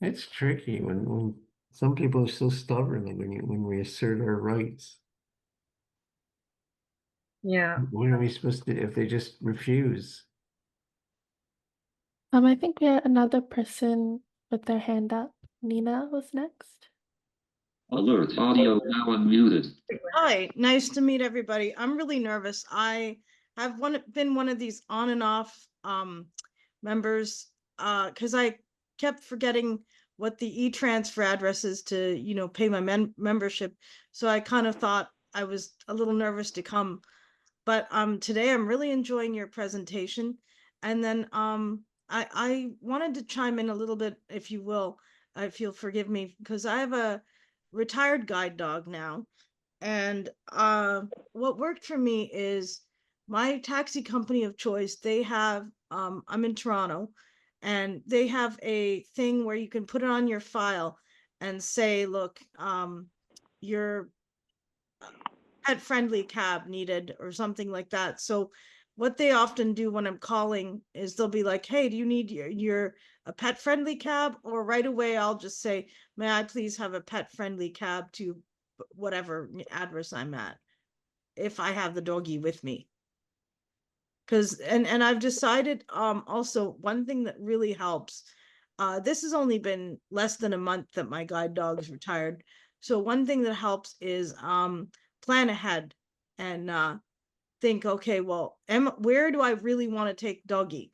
It's tricky when some people are so stubborn, and when we assert our rights. Yeah. What are we supposed to do if they just refuse? I think we had another person with their hand up. Nina was next. Alert, audio now unmuted. Hi, nice to meet everybody. I'm really nervous. I have been one of these on and off members because I kept forgetting what the e-transfer address is to, pay my membership. So I kind of thought I was a little nervous to come. But today I'm really enjoying your presentation. And then I wanted to chime in a little bit, if you will, if you'll forgive me, because I have a retired guide dog now. And what worked for me is my taxi company of choice. They have, I'm in Toronto, and they have a thing where you can put it on your file and say, look, your pet friendly cab needed or something like that. So what they often do when I'm calling is they'll be like, hey, do you need your a pet friendly cab? Or right away, I'll just say, may I please have a pet friendly cab to whatever address I'm at, if I have the doggy with me. Because and I've decided also one thing that really helps, this has only been less than a month that my guide dog is retired. So one thing that helps is plan ahead and think, okay, well, where do I really want to take doggy?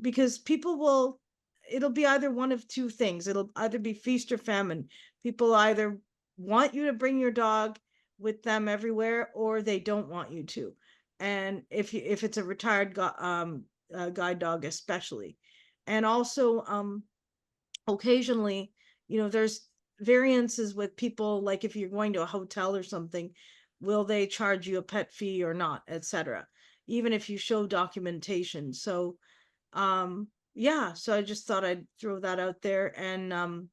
Because people will, it'll be either one of two things. It'll either be feast or famine. People either want you to bring your dog with them everywhere, or they don't want you to. And if it's a retired guide dog, especially, and also occasionally, there's variances with people, like if you're going to a hotel or something, will they charge you a pet fee or not, etc., even if you show documentation. So yeah, so I just thought I'd throw that out there. And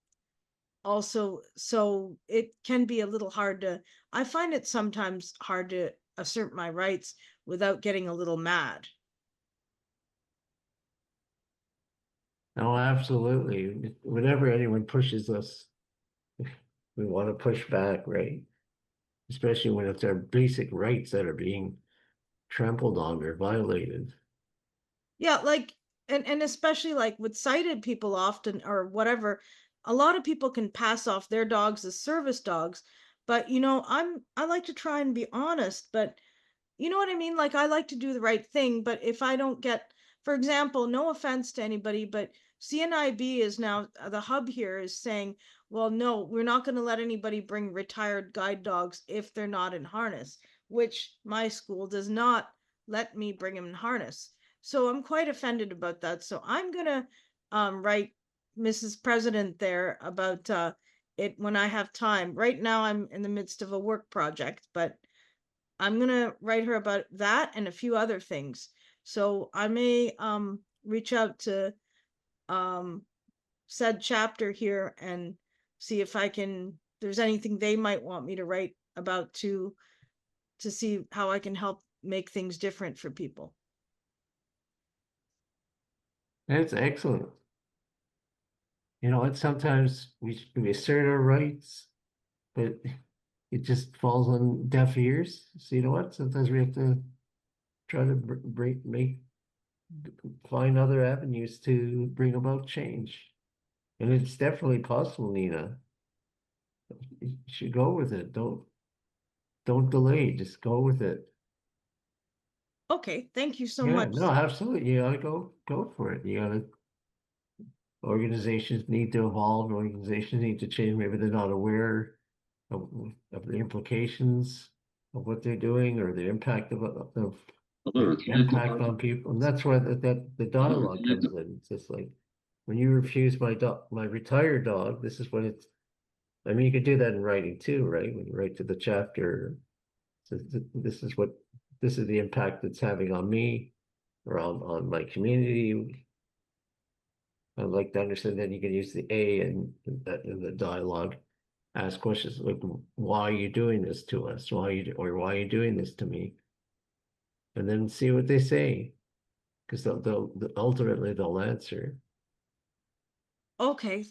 also, so it can be a little hard to, I find it sometimes hard to assert my rights without getting a little mad. No, absolutely. Whenever anyone pushes us, we want to push back, right? Especially when it's our basic rights that are being trampled on or violated. Yeah, like, and especially like with sighted people often, or whatever, a lot of people can pass off their dogs as service dogs. But I like to try and be honest, but you know what I mean? Like, I like to do the right thing, but if I don't get, for example, no offense to anybody, but CNIB is now, the hub here is saying, well, no, we're not going to let anybody bring retired guide dogs if they're not in harness, which my school does not let me bring them in harness. So I'm quite offended about that. So I'm going to write Mrs. President there about it when I have time. Right now, I'm in the midst of a work project, but I'm gonna write her about that and a few other things. So I may reach out to said chapter here and see if I can, there's anything they might want me to write about to see how I can help make things different for people. That's excellent. And sometimes we assert our rights, but it just falls on deaf ears. So you know what? Sometimes we have to try to find other avenues to bring about change. And it's definitely possible, Nina. You should go with it. Don't delay. Just go with it. Okay, thank you so Yeah, much. no, absolutely. You gotta go for it. Organizations need to evolve, organizations need to change. Maybe they're not aware of the implications of what they're doing, or the impact of Alert, impact on people. And that's where the dialogue comes in. It's just like, when you refuse my retired dog, this is what it's, I mean, you could do that in writing too, right? When you write to the chapter, so this is the impact it's having on me, or on my community. I'd like to understand that you can use the A in the dialogue. Ask questions like, why are you doing this to us? Why are you doing this to me? and then see what they say, because they'll ultimately they'll answer. Okay,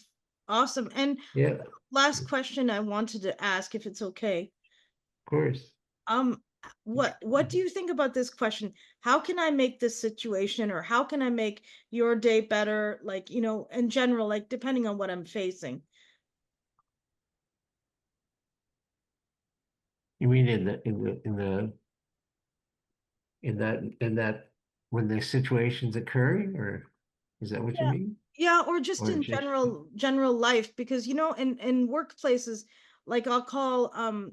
awesome. And Yeah, last question I wanted to ask, if it's okay. of course. What do you think about this question? How can I make this situation, or how can I make your day better? Like, you know, in general, like depending on what I'm facing. You mean in that when the situation's occurring, or is that what you Yeah. mean? Yeah, or just Or in just general life, because you know, in workplaces, like I'll call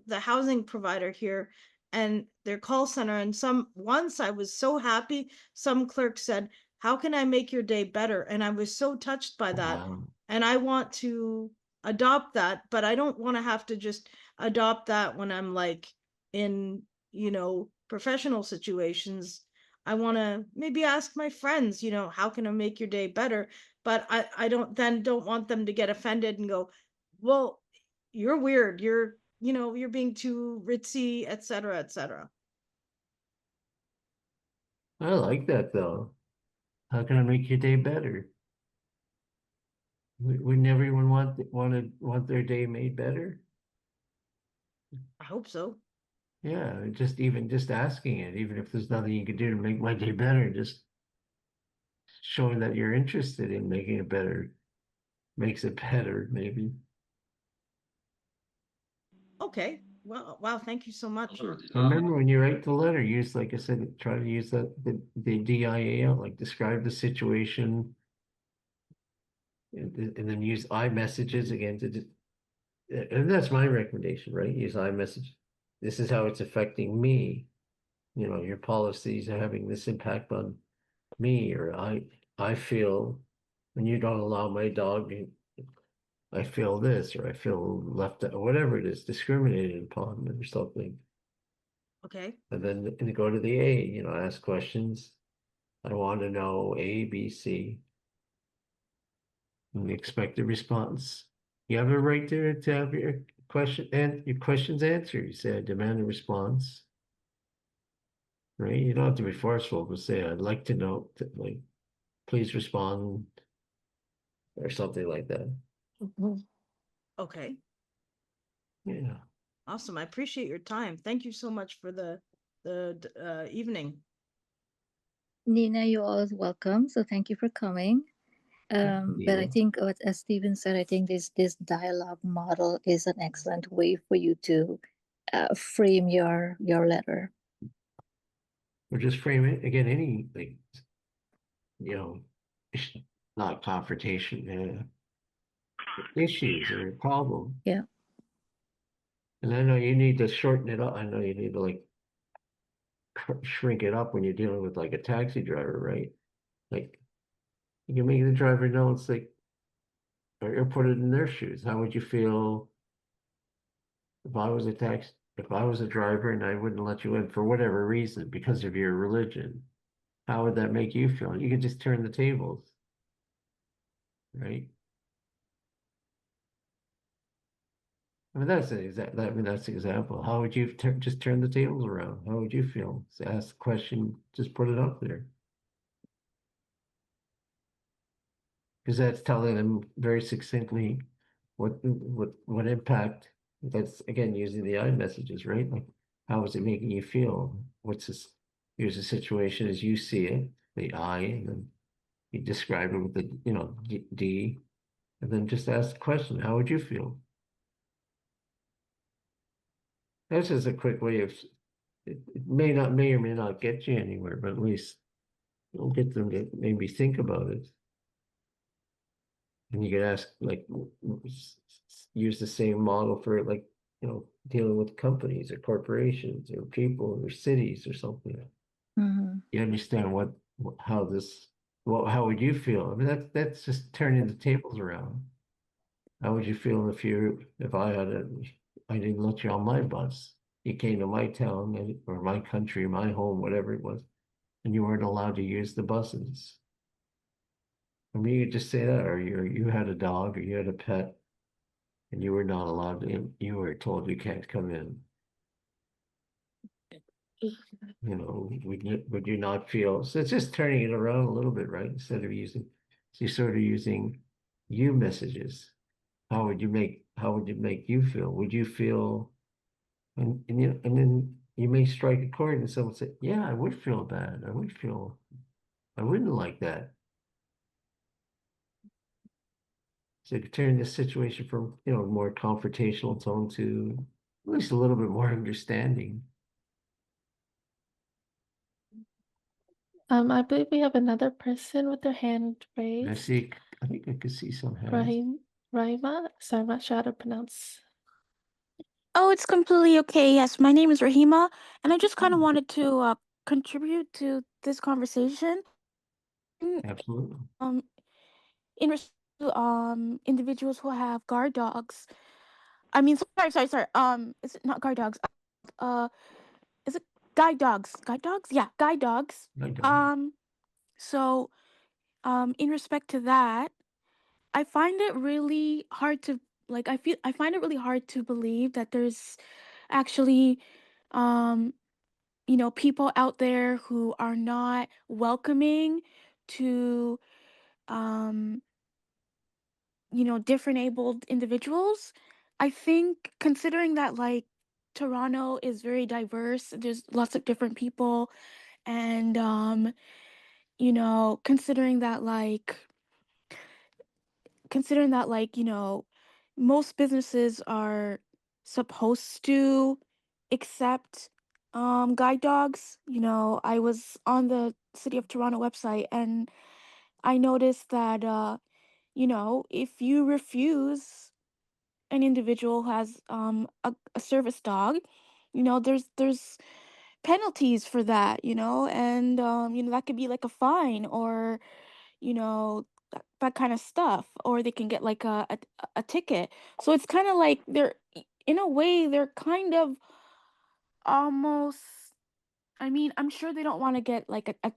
the housing provider here and their call center, and once I was so happy, some clerk said, "How can I make your day better?" And I was so touched by that. wow. And I want to adopt that, but I don't want to have to just adopt that when I'm like in, you know, professional situations. I want to maybe ask my friends, you know, how can I make your day better? But I don't want them to get offended and go, well, you're weird. You're, you know, you're being too ritzy, etc., etc. I like that though. How can I make your day better? Wouldn't everyone want their day made better? I hope so. Yeah, just asking it, even if there's nothing you can do to make my day better, just showing that you're interested in making it better makes it better, maybe. Okay. Well, wow, thank you so much. Remember when you write the letter, use, like I said, try to use the DIAL, like describe the situation, and then use iMessages again and that's my recommendation, right? Use iMessage. This is how it's affecting me. You know, your policies are having this impact on me, or I feel when you don't allow my dog, I feel this, or I feel left out, whatever it is, discriminated upon or something. Okay. And then go to the A, you know, ask questions. I want to know A, B, C, and expect a response. You have a right to have your questions answered. You say, I demand a response. Right? You don't have to be forceful, but say, I'd like to know, like, please respond, or something like that. Okay. Yeah. Awesome. I appreciate your time. Thank you so much for the evening. Nina, you're always welcome. So thank you for coming. But I think, as Stephen said, I think this dialogue model is an excellent way for you to frame your letter. Or just frame it again, any, like, you know, not confrontation, issues or a problem. Yeah. And I know you need to shorten it up. I know you need to, like, shrink it up when you're dealing with like a taxi driver, right? Like, you can make the driver know, it's like, or put it in their shoes. How would you feel if I was a driver and I wouldn't let you in for whatever reason because of your religion? How would that make you feel? You could just turn the tables, right? I mean, that's the example. How would you just turn the tables around? How would you feel? Just ask the question, just put it up there. Because that's telling them very succinctly what impact. That's again using the iMessages, right? Like, how is it making you feel? What's this? Here's the situation as you see it, the I, and then you describe it with the D, and then just ask the question, how would you feel? That's just a quick way of. It may or may not get you anywhere, but at least it'll get them to maybe think about it. And you could ask, like, use the same model for, like, dealing with companies or corporations or people or cities or something. Mm-hmm. You understand how how would you feel? I mean, that's just turning the tables around. How would you feel if I didn't let you on my bus? You came to my town or my country, my home, whatever it was, and you weren't allowed to use the buses. I mean, you could just say that, or you had a dog or you had a pet, and you were not allowed to. You were told you can't come in. You know, would you not feel, so it's just turning it around a little bit, right? Instead of using, so you're sort of using you messages. How would you make you feel? Would you feel, and then you may strike a chord and someone say, yeah, I would feel bad. I wouldn't like that. So to turn this situation from, more confrontational tone to at least a little bit more understanding. I believe we have another person with their hand I raised. think I could see some hands. Rahima. Sorry, I'm not sure how to pronounce. Oh, it's completely okay. Yes, my name is Rahima, and I just kind of wanted to contribute to this conversation. Absolutely. In response to individuals who have guard dogs. I mean, sorry. Is it not guard dogs? Is it guide dogs? Guide dogs? Yeah, guide dogs. So, in respect to that, I find it really hard to I find it really hard to believe that there's actually people out there who are not welcoming to different abled individuals. I think considering that Toronto is very diverse, there's lots of different people, and considering that most businesses are supposed to accept guide dogs. I was on the City of Toronto website and I noticed that if you refuse an individual who has a service dog, there's penalties for that, and that could be like a fine or that kind of stuff, or they can get like a ticket. So it's kind of like in a way they're kind of almost, I mean, I'm sure they don't want to get like a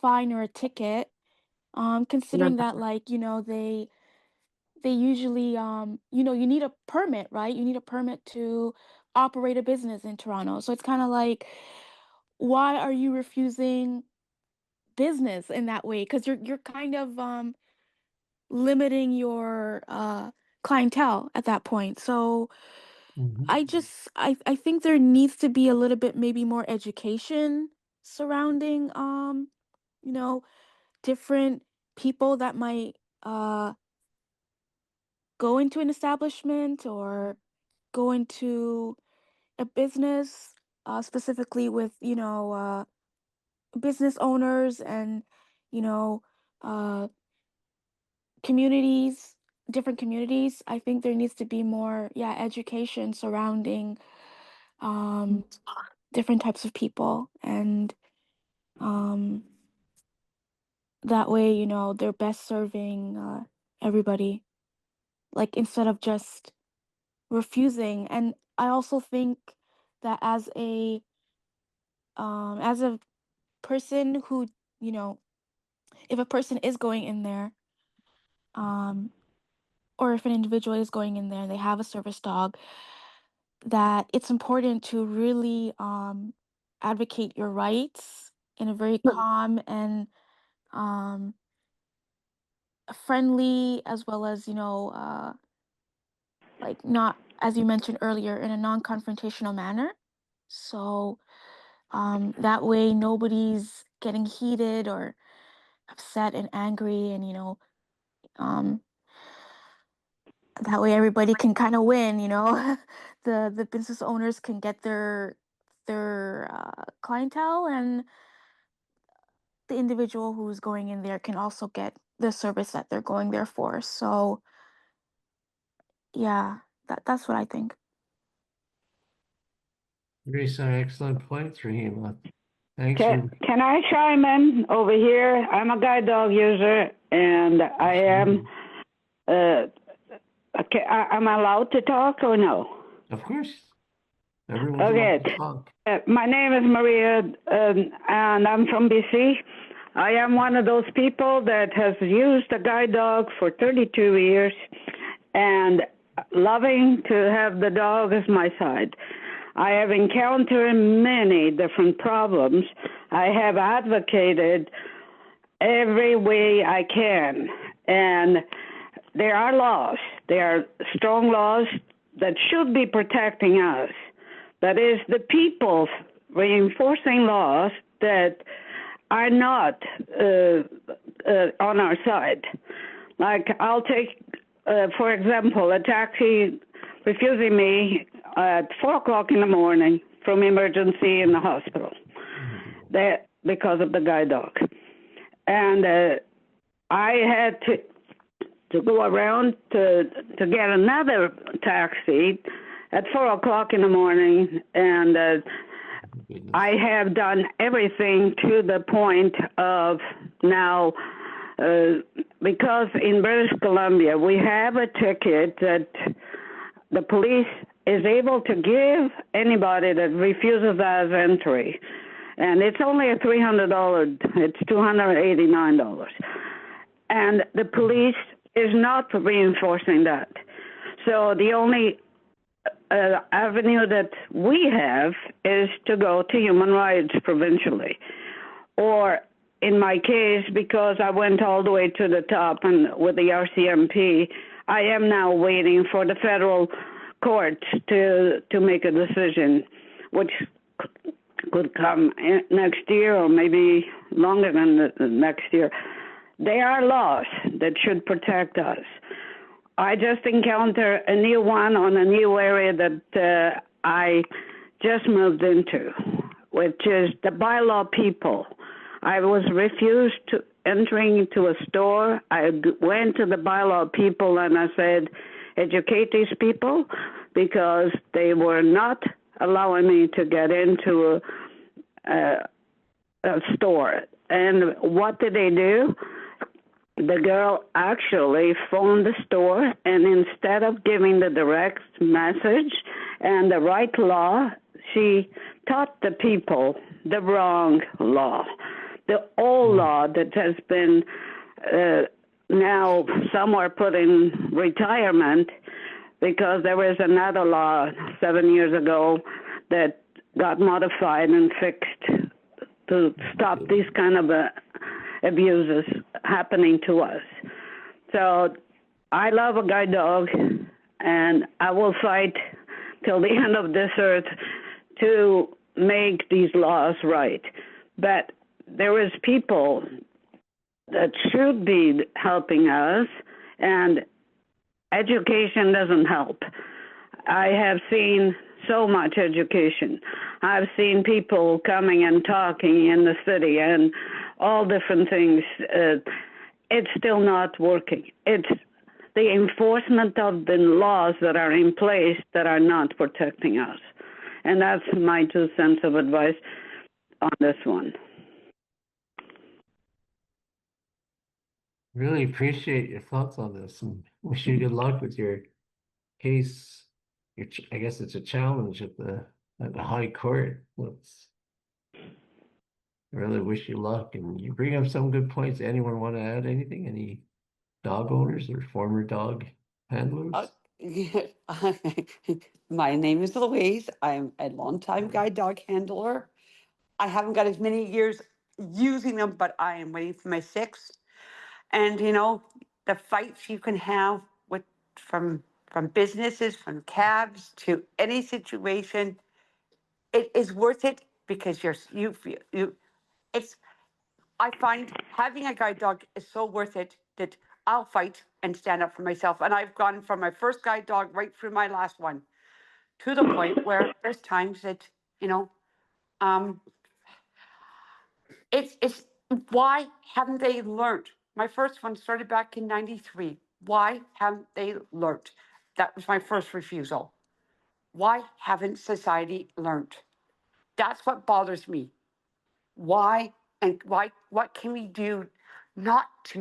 fine or a ticket, considering that they usually you need a permit, right? You need a permit to operate a business in Toronto. So it's kind of like, why are you refusing business in that way? Because you're kind of limiting your clientele at that point. So I think there needs to be a little bit maybe more education surrounding you know different people that might go into an establishment or go into a business, specifically with business owners and you know uh communities, different communities. I think there needs to be more, education surrounding different types of people, and um, that way, they're best serving everybody. Like instead of just refusing. And I also think that as a person who, you know, if a person is going in there, um, or if an individual is going in there and they have a service dog, that it's important to really advocate your rights in a very calm and um, friendly, as well as like not, as you mentioned earlier, in a non-confrontational manner. So that way nobody's getting heated or upset and angry, and um, that way everybody can kind of win. The business owners can get their clientele, and the individual who's going in there can also get the service that they're going there for. So yeah, that's what I think. Very some excellent points, Rahima. Thanks Can I chime in over here? I'm a guide dog user, and I am. Okay, am I allowed to talk or no? Of course. Everyone's Okay. allowed to talk. My name is Maria, and I'm from BC. I am one of those people that has used a guide dog for 32 years and loving to have the dog as my side. I have encountered many different problems. I have advocated every way I can. And there are laws. There are strong laws that should be protecting us. That is, the people reinforcing laws that are not on our side. Like, I'll take, for example, a taxi refusing me at 4 o'clock in the morning from emergency in the hospital because of the guide dog. And I had to go around to get another taxi at 4 o'clock in the morning, and I have done everything to the point of now, because in British Columbia we have a ticket that the police is able to give anybody that refuses us entry. And it's only a $300, it's $289. And the police is not reinforcing that. So the only avenue that we have is to go to human rights provincially. Or in my case, because I went all the way to the top and with the RCMP, I am now waiting for the federal court to make a decision, which could come next year or maybe longer than the next year. There are laws that should protect us. I just encountered a new one on a new area that I just moved into, which is the bylaw people. I was refused to entering into a store. I went to the bylaw people and I said, educate these people, because they were not allowing me to get into a store. And what did they do? The girl actually phoned the store, and instead of giving the direct message and the right law, she taught the people the wrong law, the old law that has been now somewhere put in retirement, because there was another law 7 years ago that got modified and fixed to stop these kind of abuses happening to us. So I love a guide dog, and I will fight till the end of this earth to make these laws right. But there is people that should be helping us, and education doesn't help. I have seen so much education. I've seen people coming and talking in the city and all different things. It's still not working. It's the enforcement of the laws that are in place that are not protecting us. And that's my 2 cents of advice on this one. Really appreciate your thoughts on this, and wish you good luck with your case. I guess it's a challenge at the High Court. I really wish you luck, and you bring up some good points. Anyone want to add anything? Any dog owners or former dog handlers? My name is Louise. I'm a longtime guide dog handler. I haven't got as many years using them, but I am waiting for my 6th. And you know, the fights you can have with from businesses, from cabs to any situation, it is worth it, because I find having a guide dog is so worth it that I'll fight and stand up for myself. And I've gone from my first guide dog right through my last one, to the point where there's times that, you know, it's why haven't they learned? My first one started back in '93. Why haven't they learned? That was my first refusal. Why haven't society learned? That's what bothers me. Why, and what can we do not to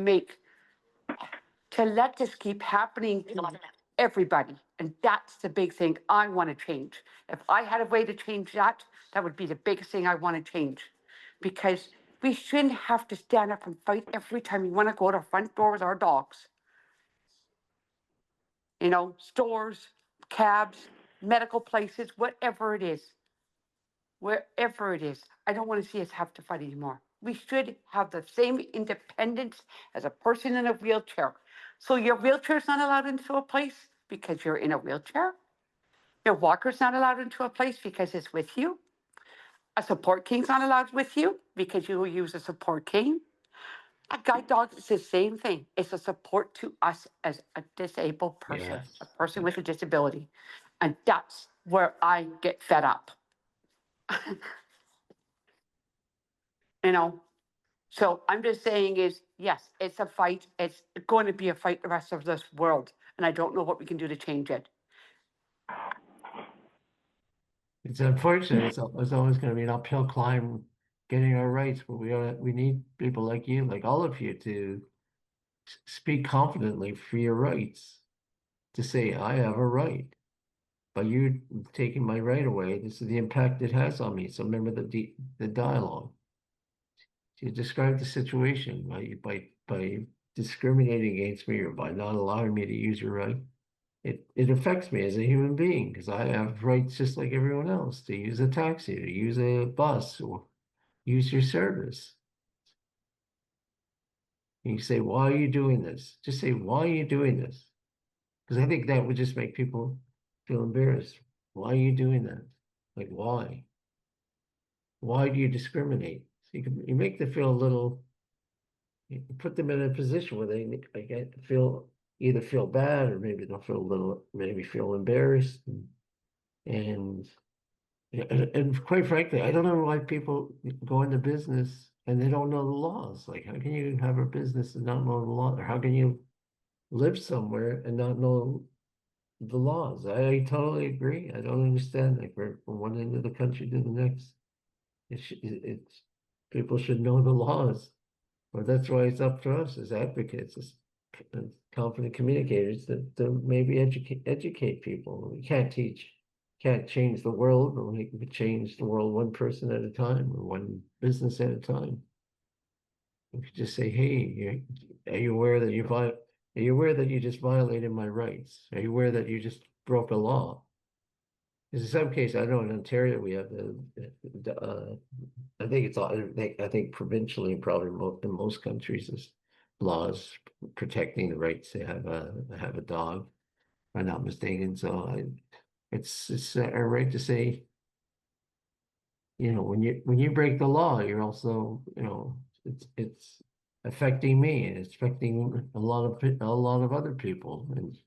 let this keep happening to everybody? And that's the big thing I want to change. If I had a way to change that, that would be the biggest thing I want to change. Because we shouldn't have to stand up and fight every time we want to go to our front door with our dogs. You know, stores, cabs, medical places, whatever it is, wherever it is. I don't want to see us have to fight anymore. We should have the same independence as a person in a wheelchair. So your wheelchair's not allowed into a place because you're in a wheelchair. Your walker's not allowed into a place because it's with you. A support cane's not allowed with you because you will use a support cane. A guide dog is the same thing. It's a support to us as a disabled person, Yes. a person with a disability. And that's where I get fed up. You know, so I'm just saying is, yes, it's a fight. It's going to be a fight the rest of this world. And I don't know what we can do to change it. It's unfortunate. It's always going to be an uphill climb getting our rights, but we need people like you, like all of you, to speak confidently for your rights. To say, I have a right. By you taking my right away, this is the impact it has on me. So remember the dialogue. To describe the situation by discriminating against me or by not allowing me to use your right. It affects me as a human being because I have rights just like everyone else to use a taxi, to use a bus, or use your service. And you say, why are you doing this? Just say, why are you doing this? Because I think that would just make people feel embarrassed. Why are you doing that? Like, why? Why do you discriminate? So you make them feel a little, you put them in a position where they either feel bad or maybe they'll feel a little, maybe feel embarrassed. And quite frankly, I don't know why people go into business and they don't know the laws. Like, how can you have a business and not know the law? Or how can you live somewhere and not know the laws? I totally agree. I don't understand. Like, from one end of the country to the next, it's people should know the laws. But that's why it's up to us as advocates, as confident communicators, to maybe educate people. We can't change the world, but we can change the world one person at a time or one business at a time. We could just say, hey, are you aware that are you aware that you just violated my rights? Are you aware that you just broke a law? Because in some cases, I know in Ontario we have I think it's all, I think provincially and probably in most countries is laws protecting the rights to have a dog, if I'm not mistaken. So it's our right to say, when you break the law, you're also, it's affecting me and it's affecting a lot of other people. And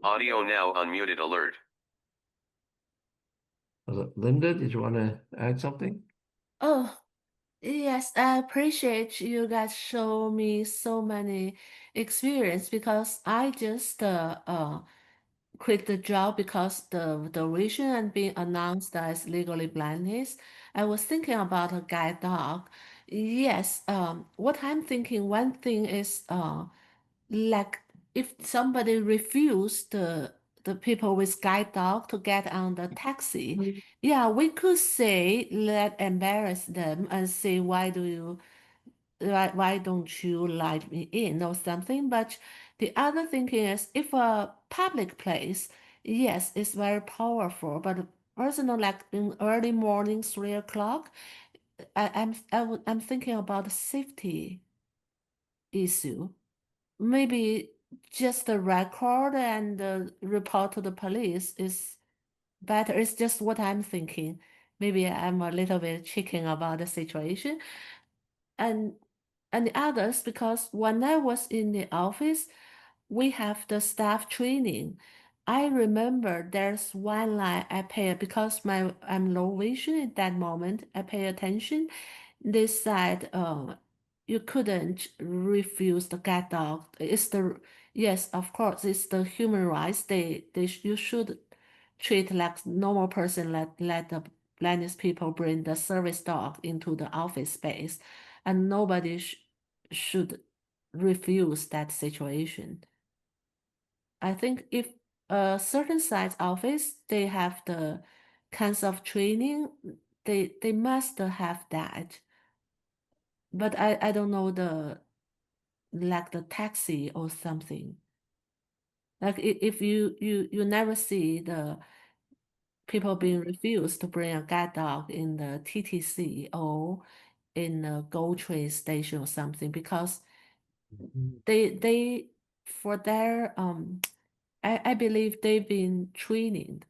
Audio now unmuted alert. Linda, did you want to add something? Oh, yes, I appreciate you guys show me so many experience because I just quit the job because the reason and being announced as legally blindness. I was thinking about a guide dog. Yes, what I'm thinking, one thing is like if somebody refused the people with guide dog to get on the taxi, yeah, we could say let embarrass them and say why don't you let me in or something. But the other thing is if a public place, yes, it's very powerful, but personal like in early morning 3 o'clock, I'm thinking about the safety issue. Maybe just the record and the report to the police is better. It's just what I'm thinking. Maybe I'm a little bit chicken about the situation. And the others, because when I was in the office, we have the staff training. I remember there's one line I pay because I'm low vision at that moment. I pay attention. They said, you couldn't refuse the guide dog. Yes, of course, it's the human rights. You should treat like normal person. Let the blindest people bring the service dog into the office space, and nobody should refuse that situation. I think if a certain size office they have the kinds of training, they must have that. But I don't know the taxi or something. Like if you never see the people being refused to bring a guide dog in the TTC or in a GO train station or something because they for their I believe they've been training.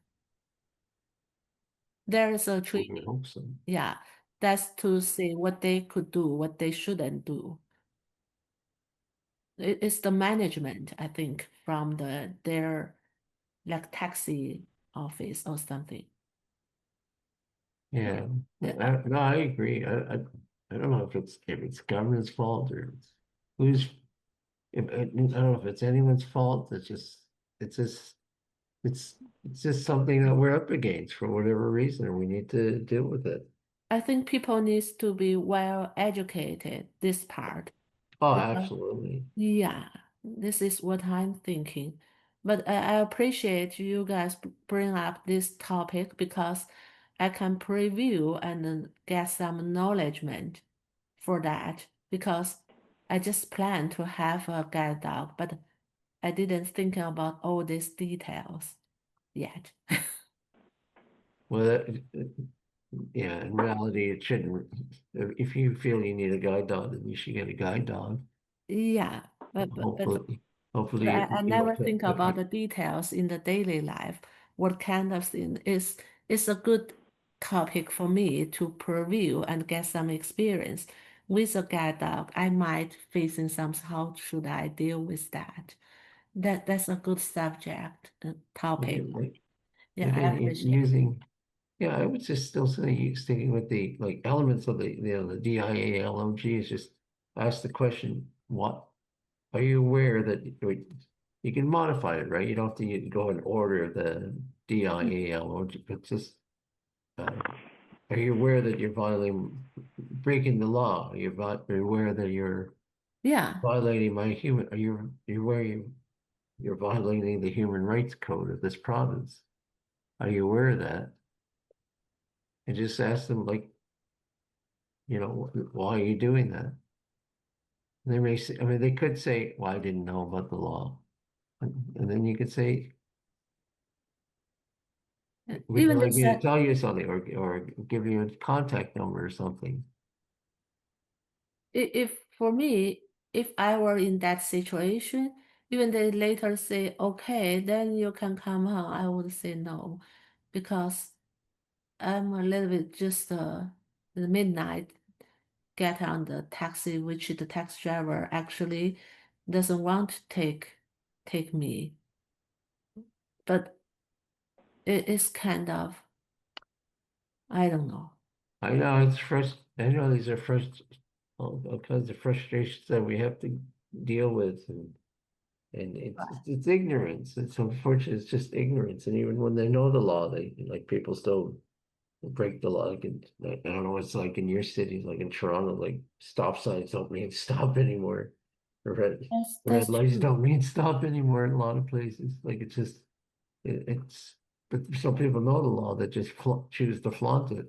There is a I training. hope so. Yeah, that's to say what they could do, what they shouldn't do. It's the management, I think, from their like taxi office or something. Yeah, no, I agree. I don't know if it's government's fault or who's. I don't know if it's anyone's fault. It's just it's it's just something that we're up against for whatever reason, and we need to deal with it. I think people needs to be well educated, this part. Oh, Because, absolutely. yeah, this is what I'm thinking. But I appreciate you guys bring up this topic because I can preview and then get some acknowledgement for that because I just plan to have a guide dog, but I didn't think about all these details yet. Well, yeah, in reality, it shouldn't. If you feel you need a guide dog, then you should get a guide dog. Yeah, but Hopefully, I you never won't think about the details in the daily life. What kind of thing is a good topic for me to preview and get some experience with a guide dog. I might facing some how should I deal with that? That's a good subject topic. Yeah, I again, appreciate. using. Yeah, I would just still say sticking with the like elements of the DIALOG is just ask the question, what are you aware that you can modify it, right? You don't have to go and order the DIALOG, but just are you aware that you're breaking the law? Are you aware that you're violating you're aware you're violating the human rights code of this province? Are you aware of that? And just ask them like, why are you doing that? They may say, I mean, they could say, well, I didn't know about the law. And then you could say, would you Even like they me to said tell you something or give you a contact number or something? if for me, if I were in that situation, even they later say, okay, then you can come on, I would say no, because I'm a little bit just the midnight get on the taxi, which the taxi driver actually doesn't want to take me. But it is kind of, I don't know. I know it's I know these are all kinds of frustrations that we have to deal with, and it's ignorance. It's unfortunate. It's just ignorance, and even when they know the law, they like people still break the law. Like I don't know what it's like in your cities, like in Toronto, like stop signs don't mean stop anymore. Or red That's lights true. don't mean stop anymore in a lot of places. Like it's just it's but some people know the law that just choose to flaunt it.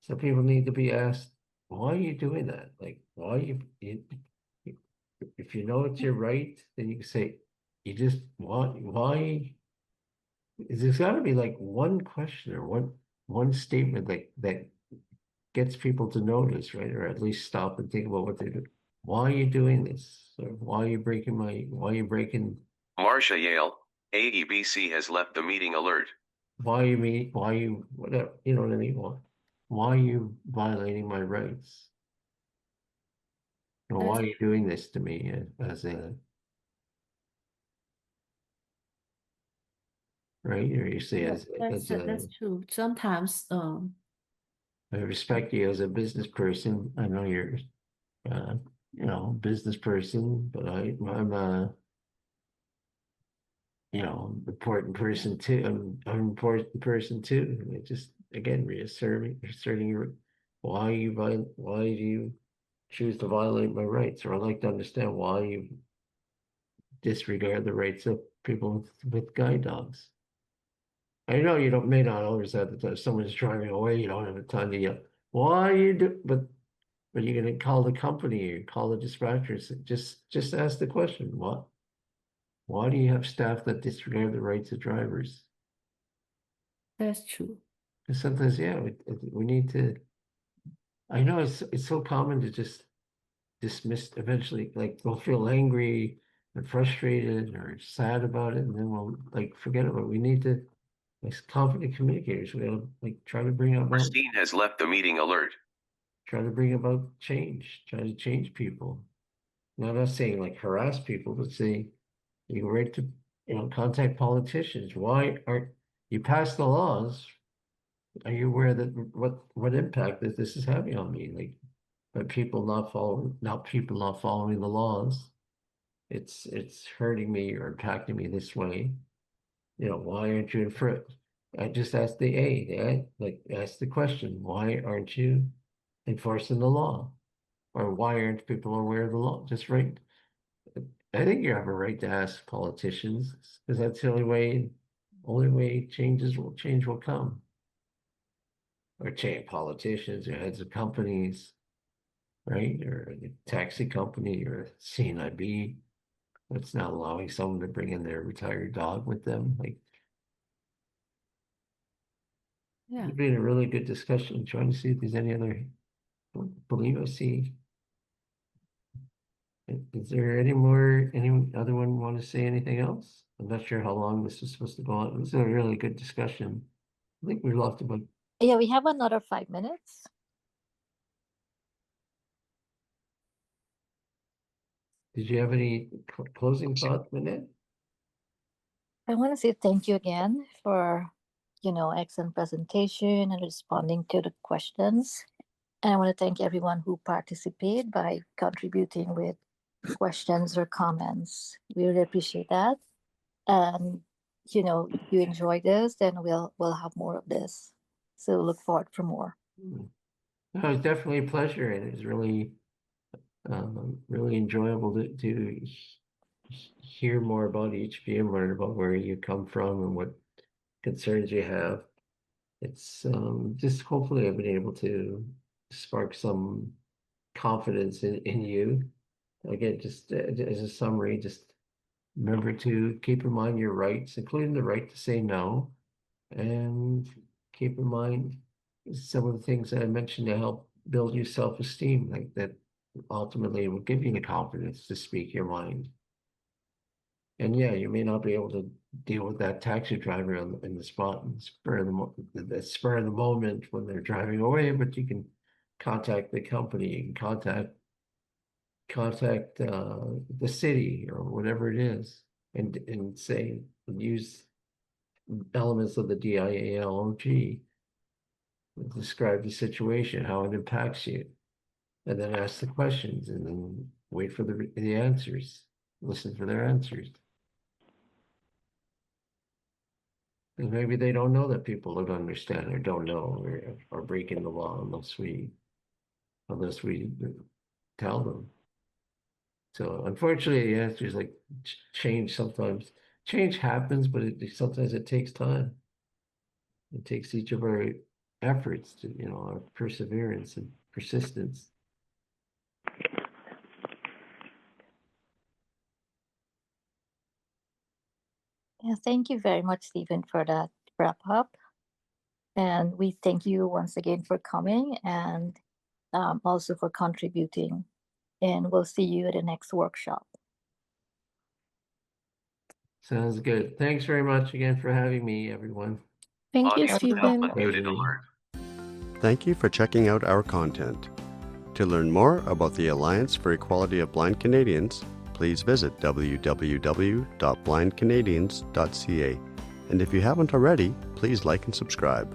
Some people need to be asked, why are you doing that? Like why if you know it's your right, then you can say you just why there's got to be like one question or one statement that gets people to notice, right? Or at least stop and think about what they do. Why are you doing this? Or why are you breaking Marcia Yale, AEBC has left the meeting alert. why you whatever, you know what I mean? Why are you violating my rights? Or why are you doing this to me as a right? Or you say That's true. Sometimes I respect you as a business person. I know you're business person, but I'm a important person too. I'm an important person too. And it just again asserting your why do you choose to violate my rights? Or I'd like to understand why you disregard the rights of people with guide dogs. I know you may not always have the time. If someone's driving away, you don't have the time to yell, why you do but you're gonna call the company or call the dispatchers. Just ask the question, what? Why do you have staff that disregard the rights of drivers? That's true. Because sometimes, yeah, we need to. I know it's so common to just dismiss eventually, like we'll feel angry and frustrated or sad about it, and then we'll like forget about it. We need to, as confident communicators, we gotta like try to bring about Christine has left the meeting alert. try to bring about change, try to change people. Now, I'm not saying like harass people, but say you go right to contact politicians. Why aren't you pass the laws? Are you aware that what impact that this is having on me? Like by people not following the laws, it's hurting me or impacting me this way. Why aren't you in front? I just asked ask the question, why aren't you enforcing the law? Or why aren't people aware of the law? Just right. I think you have a right to ask politicians because that's the only way change will come. Or change politicians or heads of companies, right? Or a taxi company or CNIB that's not allowing someone to bring in their retired dog with them. Like, Yeah. it's been a really good discussion. Trying to see if there's any other. I believe I see. Is there any other one want to say anything else? I'm not sure how long this is supposed to go on. It was a really good discussion. I think we lost about. Yeah, we have another 5 minutes. Did you have any closing thoughts, Minette? I want to say thank you again for, excellent presentation and responding to the questions. And I want to thank everyone who participated by contributing with questions or comments. We really appreciate that. And you enjoy this, then we'll have more of this. So look forward for more. No, it was definitely a pleasure, and it was really enjoyable to hear more about each of you and learn about where you come from and what concerns you have. It's just hopefully I've been able to spark some confidence in you. Again, just as a summary, just remember to keep in mind your rights, including the right to say no, and keep in mind some of the things that I mentioned to help build your self-esteem, like that ultimately will give you the confidence to speak your mind. And yeah, you may not be able to deal with that taxi driver in the spot and spur of the moment when they're driving away, but you can contact the company, you can contact the city or whatever it is, and use elements of the DIALOG to describe the situation, how it impacts you, and then ask the questions, and then wait for the answers, listen for their answers. And maybe they don't know that people don't understand or don't know or are breaking the law unless we tell them. So unfortunately, the answer is like change sometimes. Change happens, but sometimes it takes time. It takes each of our efforts to, our perseverance and persistence. Yeah, thank you very much, Stephen, for that wrap up. And we thank you once again for coming and also for contributing. And we'll see you at the next workshop. Sounds good. Thanks very much again for having me, everyone. Thank you, Stephen. Thank you for checking out our content. To learn more about the Alliance for Equality of Blind Canadians, please visit www.blindcanadians.ca. And if you haven't already, please like and subscribe.